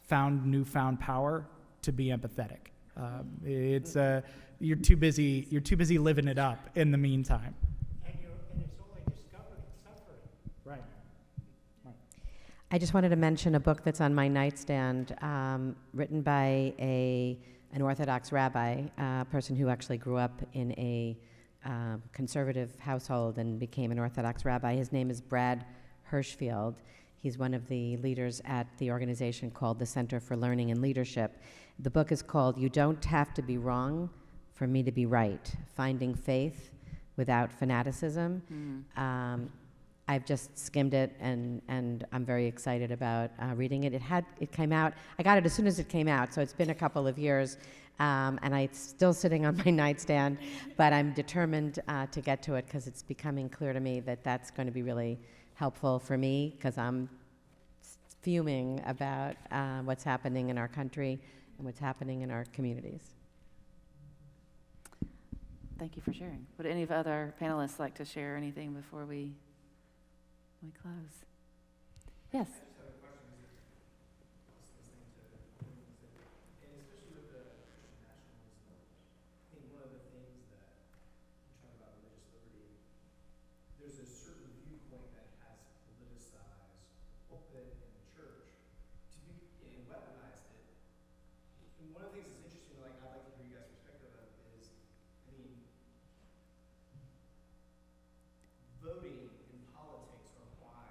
found newfound power to be empathetic. You're too busy living it up in the meantime. And it's only discovering suffering. Right. I just wanted to mention a book that's on my nightstand, written by an Orthodox rabbi, a person who actually grew up in a conservative household and became an Orthodox rabbi. His name is Brad Hirschfield. He's one of the leaders at the organization called the Center for Learning and Leadership. The book is called "You Don't Have to Be Wrong for Me to Be Right: Finding Faith Without Fanaticism." I've just skimmed it, and I'm very excited about reading it. It came out. I got it as soon as it came out, so it's been a couple of years, and it's still sitting on my nightstand. But I'm determined to get to it, because it's becoming clear to me that that's going to be really helpful for me, because I'm fuming about what's happening in our country and what's happening in our communities. Thank you for sharing. Would any of the other panelists like to share anything before we close? Yes. I just have a question. Listening to and especially with the Christian nationalism, I think one of the things that you talk about religious liberty, there's a certain viewpoint that has politicized the pulpit and the church and weaponized it. And one of the things that's interesting, like I'd like to hear you guys' perspective of, is, voting in politics, or why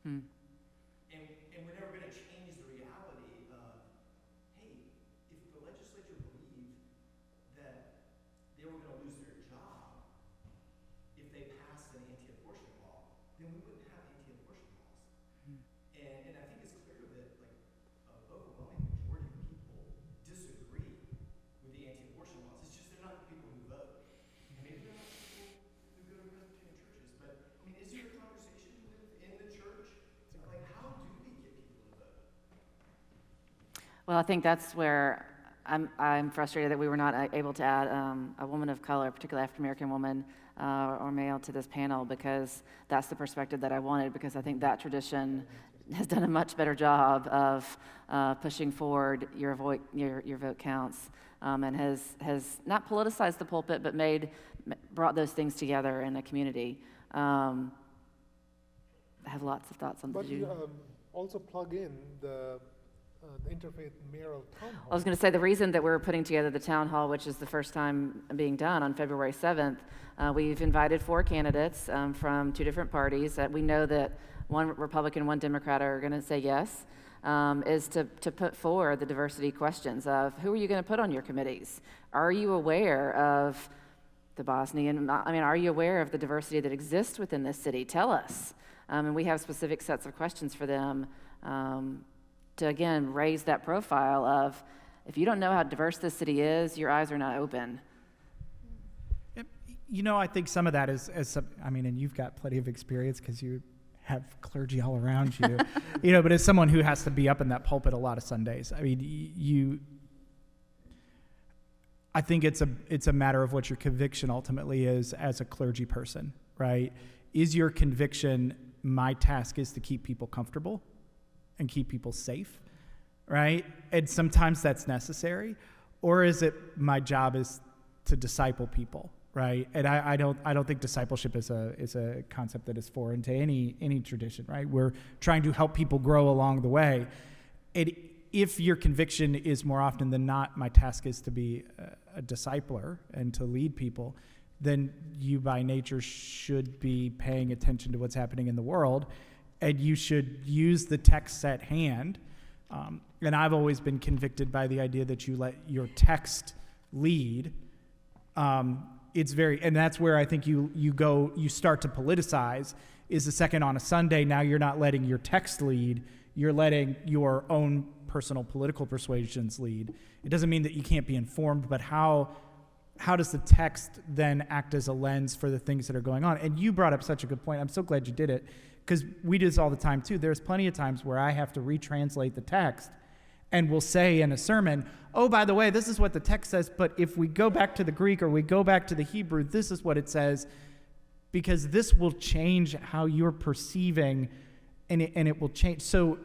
And we're never going to change the reality of, hey, if the legislature believed that they were going to lose their job if they passed an anti-abortion law, then we wouldn't have anti-abortion laws. And I think it's clear that like an overwhelming majority of people disagree with the anti-abortion laws. It's just they're not the people who vote. And maybe they're not the people who go to Presbyterian churches. But I mean, is there a conversation within the church? Like, how do we get people to vote? Well, I think that's where I'm frustrated that we were not able to add a woman of color, particularly African-American woman or male, to this panel, because that's the perspective that I wanted, because I think that tradition has done a much better job of pushing forward your vote counts, and has not politicized the pulpit, but brought those things together in a community. I have lots of thoughts on the But you also plug in the interfaith mayoral town hall. I was going to say the reason that we're putting together the town hall, which is the first time being done on February 7th, we've invited 4 candidates from 2 different parties. We know that one Republican, one Democrat are going to say yes, is to put forward the diversity questions of who are you going to put on your committees? Are you aware of the Bosnian, are you aware of the diversity that exists within this city? Tell us. And we have specific sets of questions for them to, again, raise that profile of, if you don't know how diverse this city is, your eyes are not open. You know, I think some of that is and you've got plenty of experience because you have clergy all around you, but as someone who has to be up in that pulpit a lot of Sundays, I mean, I think it's a matter of what your conviction ultimately is as a clergy person, right? Is your conviction, my task is to keep people comfortable and keep people safe, right? And sometimes that's necessary. Or is it my job is to disciple people, right? And I don't think discipleship is a concept that is foreign to any tradition, right? We're trying to help people grow along the way. If your conviction is more often than not, my task is to be a discipler and to lead people, then you by nature should be paying attention to what's happening in the world, and you should use the texts at hand. And I've always been convicted by the idea that you let your text lead. And that's where I think you start to politicize, is the second on a Sunday, now you're not letting your text lead, you're letting your own personal political persuasions lead. It doesn't mean that you can't be informed, but how does the text then act as a lens for the things that are going on? And you brought up such a good point. I'm so glad you did it, because we do this all the time too. There's plenty of times where I have to retranslate the text, and we'll say in a sermon, oh, by the way, this is what the text says, but if we go back to the Greek or we go back to the Hebrew, this is what it says, because this will change how you're perceiving, and it will change. So,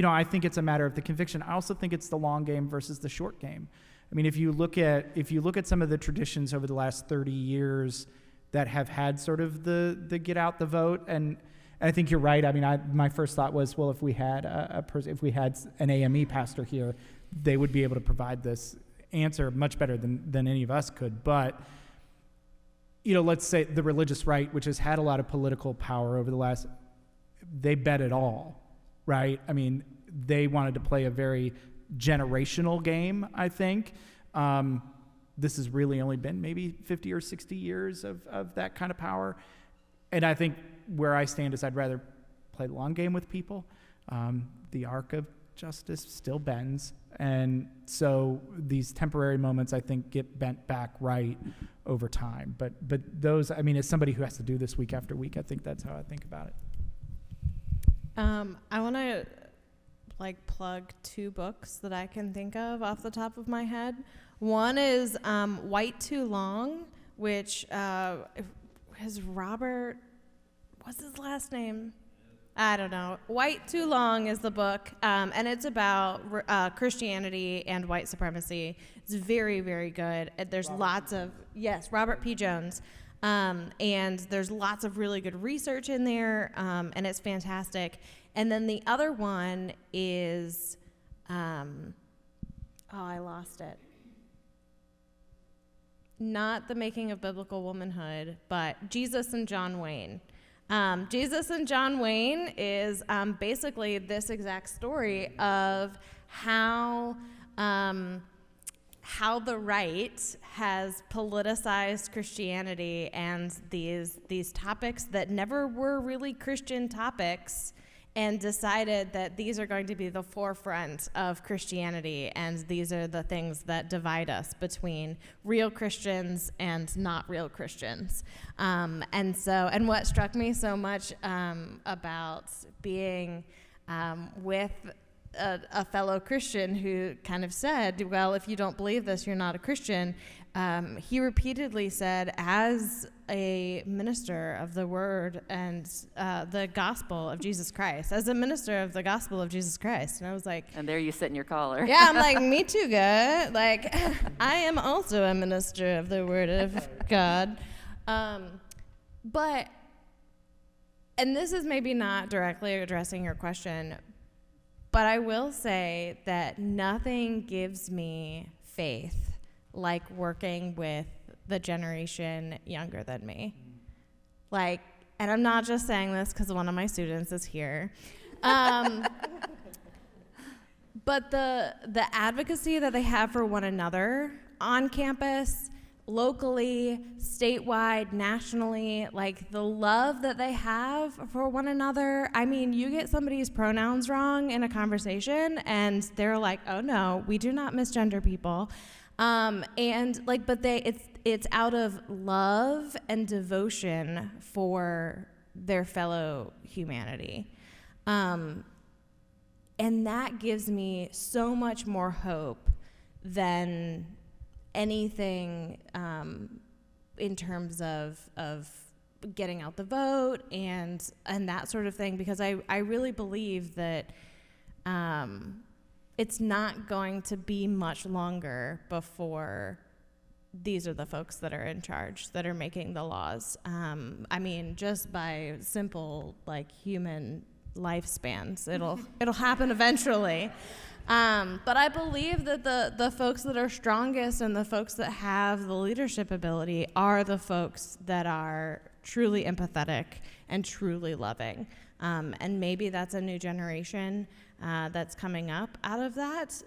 I think it's a matter of the conviction. I also think it's the long game versus the short game. I mean, if you look at some of the traditions over the last 30 years that have had sort of the get out the vote, and I think you're right. I mean, my first thought was, well, if we had if we had an AME pastor here, they would be able to provide this answer much better than any of us could. But let's say the religious right, which has had a lot of political power over the last, they bet it all, right? I mean, they wanted to play a very generational game, I think. This has really only been maybe 50 or 60 years of that kind of power. And I think where I stand is I'd rather play the long game with people. The arc of justice still bends. And so these temporary moments, I think, get bent back right over time. But those, as somebody who has to do this week after week, I think that's how I think about it. I want to plug 2 books that I can think of off the top of my head. One is White Too Long, which is Robert, what's his last name? I don't know. White Too Long is the book, and it's about Christianity and white supremacy. It's very, very good. There's Robert P. Jones. And there's lots of really good research in there, and it's fantastic. And then the other one is, I lost it. Not The Making of Biblical Womanhood, but Jesus and John Wayne. Jesus and John Wayne is basically this exact story of how the right has politicized Christianity and these topics that never were really Christian topics, and decided that these are going to be the forefront of Christianity, and these are the things that divide us between real Christians and not real Christians. And what struck me so much about being with a fellow Christian who kind of said, well, if you don't believe this, you're not a Christian. He repeatedly said, as a minister of the word and the gospel of Jesus Christ, as a minister of the gospel of Jesus Christ. And I was like... And there you sit in your collar. Yeah, I'm like, me too, God. Like, I am also a minister of the word of God. But, and this is maybe not directly addressing your question, but I will say that nothing gives me faith like working with the generation younger than me. Like, and I'm not just saying this because one of my students is here. But the advocacy that they have for one another on campus, locally, statewide, nationally, like the love that they have for one another. I mean, you get somebody's pronouns wrong in a conversation and they're like, oh no, we do not misgender people. And like, but it's out of love and devotion for their fellow humanity. And that gives me so much more hope than anything in terms of getting out the vote and that sort of thing, because I really believe that it's not going to be much longer before these are the folks that are in charge, that are making the laws. I mean, just by simple, like, human lifespans, it'll happen eventually. But I believe that the folks that are strongest and the folks that have the leadership ability are the folks that are truly empathetic and truly loving. And maybe that's a new generation that's coming up out of that.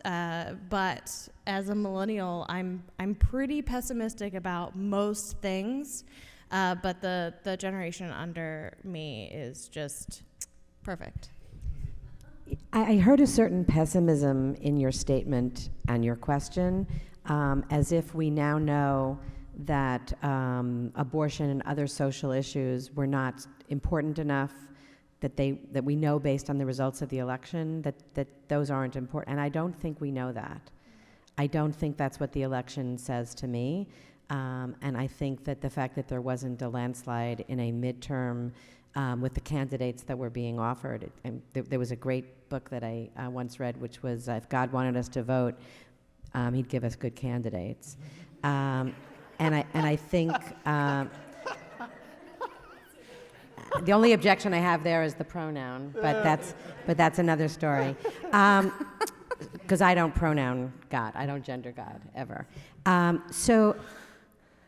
But as a millennial, I'm pretty pessimistic about most things. But the generation under me is just perfect. I heard a certain pessimism in your statement and your question, as if we now know that abortion and other social issues were not important enough, that we know based on the results of the election that those aren't important. And I don't think we know that. I don't think that's what the election says to me. And I think that the fact that there wasn't a landslide in a midterm with the candidates that were being offered. There was a great book that I once read, which was, if God wanted us to vote, he'd give us good candidates. And I think the only objection I have there is the pronoun, but that's another story. Because I don't pronoun God, I don't gender God ever. But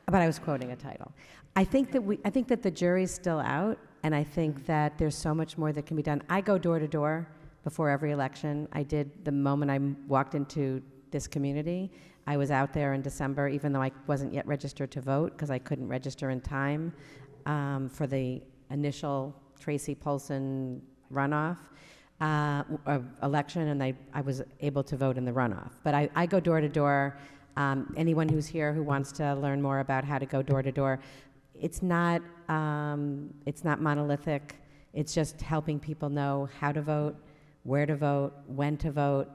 I was quoting a title. I think that the jury's still out. And I think that there's so much more that can be done. I go door to door before every election. I did the moment I walked into this community. I was out there in December, even though I wasn't yet registered to vote because I couldn't register in time for the initial Tracy Polson runoff election, and I was able to vote in the runoff. But I go door to door. Anyone who's here who wants to learn more about how to go door to door, it's not monolithic. It's just helping people know how to vote, where to vote, when to vote,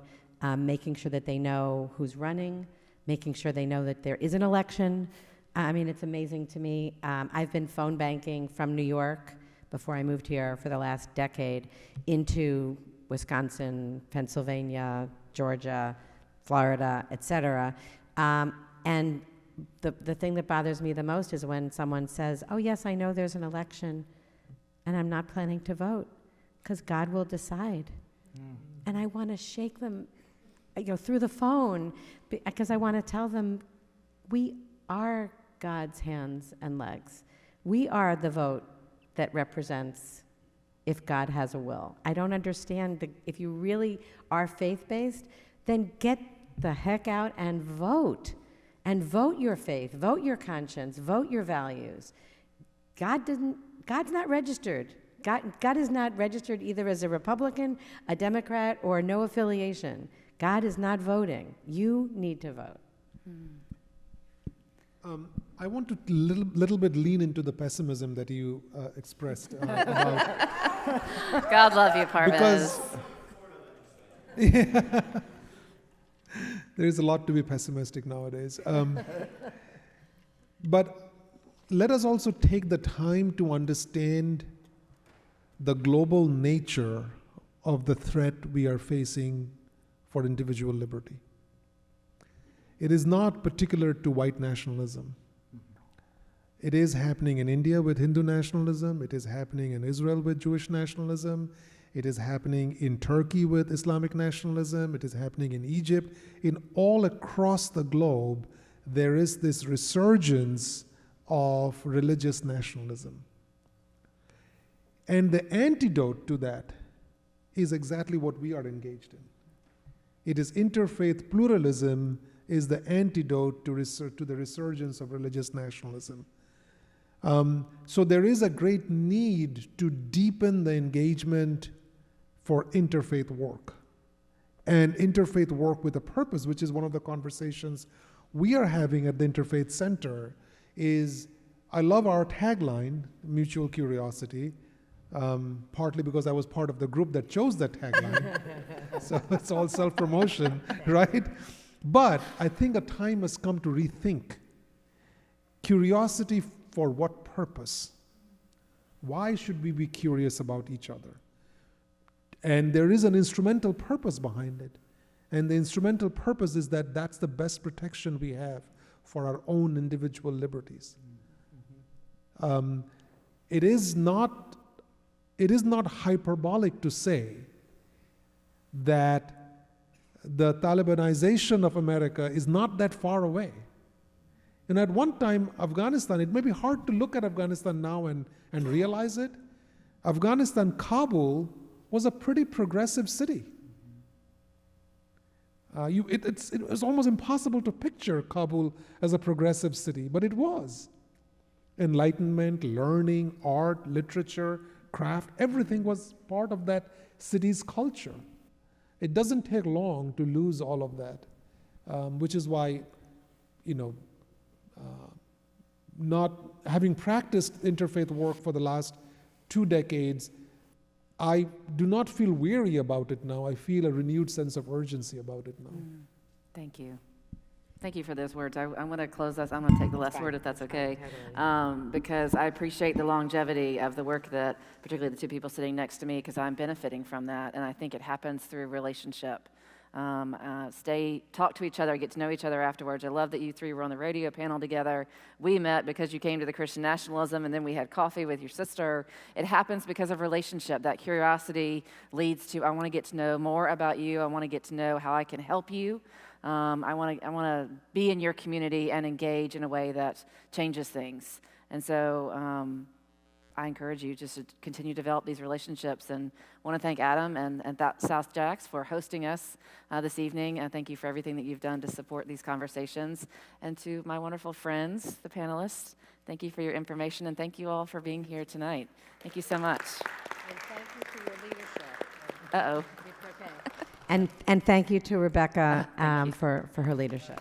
making sure that they know who's running, making sure they know that there is an election. I mean, it's amazing to me. I've been phone banking from New York before I moved here for the last decade into Wisconsin, Pennsylvania, Georgia, Florida, et cetera. And the thing that bothers me the most is when someone says, oh yes, I know there's an election and I'm not planning to vote because God will decide. And I want to shake them through the phone because I want to tell them we are God's hands and legs. We are the vote that represents if God has a will. I don't understand. If you really are faith-based, then get the heck out and vote. And vote your faith, vote your conscience, vote your values. God's not registered. God is not registered either as a Republican, a Democrat, or no affiliation. God is not voting. You need to vote. I want to little bit lean into the pessimism that you expressed about. God love you, Parvez. Because there is a lot to be pessimistic nowadays. But let us also take the time to understand the global nature of the threat we are facing for individual liberty. It is not particular to white nationalism. It is happening in India with Hindu nationalism. It is happening in Israel with Jewish nationalism. It is happening in Turkey with Islamic nationalism. It is happening in Egypt. In all across the globe, there is this resurgence of religious nationalism. And the antidote to that is exactly what we are engaged in. It is interfaith pluralism is the antidote to the resurgence of religious nationalism. So there is a great need to deepen the engagement for interfaith work. And interfaith work with a purpose, which is one of the conversations we are having at the Interfaith Center, is, I love our tagline, mutual curiosity, partly because I was part of the group that chose that tagline. So it's all self-promotion, right? But I think a time has come to rethink curiosity for what purpose? Why should we be curious about each other? And there is an instrumental purpose behind it. And the instrumental purpose is that that's the best protection we have for our own individual liberties. It is not hyperbolic to say that the Talibanization of America is not that far away. And at one time, Afghanistan, it may be hard to look at Afghanistan now and realize it. Afghanistan, Kabul, was a pretty progressive city. It was almost impossible to picture Kabul as a progressive city, but it was. Enlightenment, learning, art, literature, craft, everything was part of that city's culture. It doesn't take long to lose all of that, which is why, not having practiced interfaith work for the last 2 decades, I do not feel weary about it now. I feel a renewed sense of urgency about it now. Thank you. Thank you for those words. I'm going to close this. I'm going to take the last word if that's okay, because I appreciate the longevity of the work that, particularly the 2 people sitting next to me, because I'm benefiting from that, and I think it happens through relationship. Talk to each other, get to know each other afterwards. I love that you 3 were on the radio panel together. We met because you came to the Christian Nationalism, and then we had coffee with your sister. It happens because of relationship. That curiosity leads to, I want to get to know more about you. I want to get to know how I can help you. I want to be in your community and engage in a way that changes things. And so I encourage you just to continue to develop these relationships, and want to thank Adam and South Jax for hosting us this evening, and thank you for everything that you've done to support these conversations. And to my wonderful friends, the panelists, thank you for your information, and thank you all for being here tonight. Thank you so much. And thank you for your leadership. Uh-oh. And thank you to Rebecca for her leadership.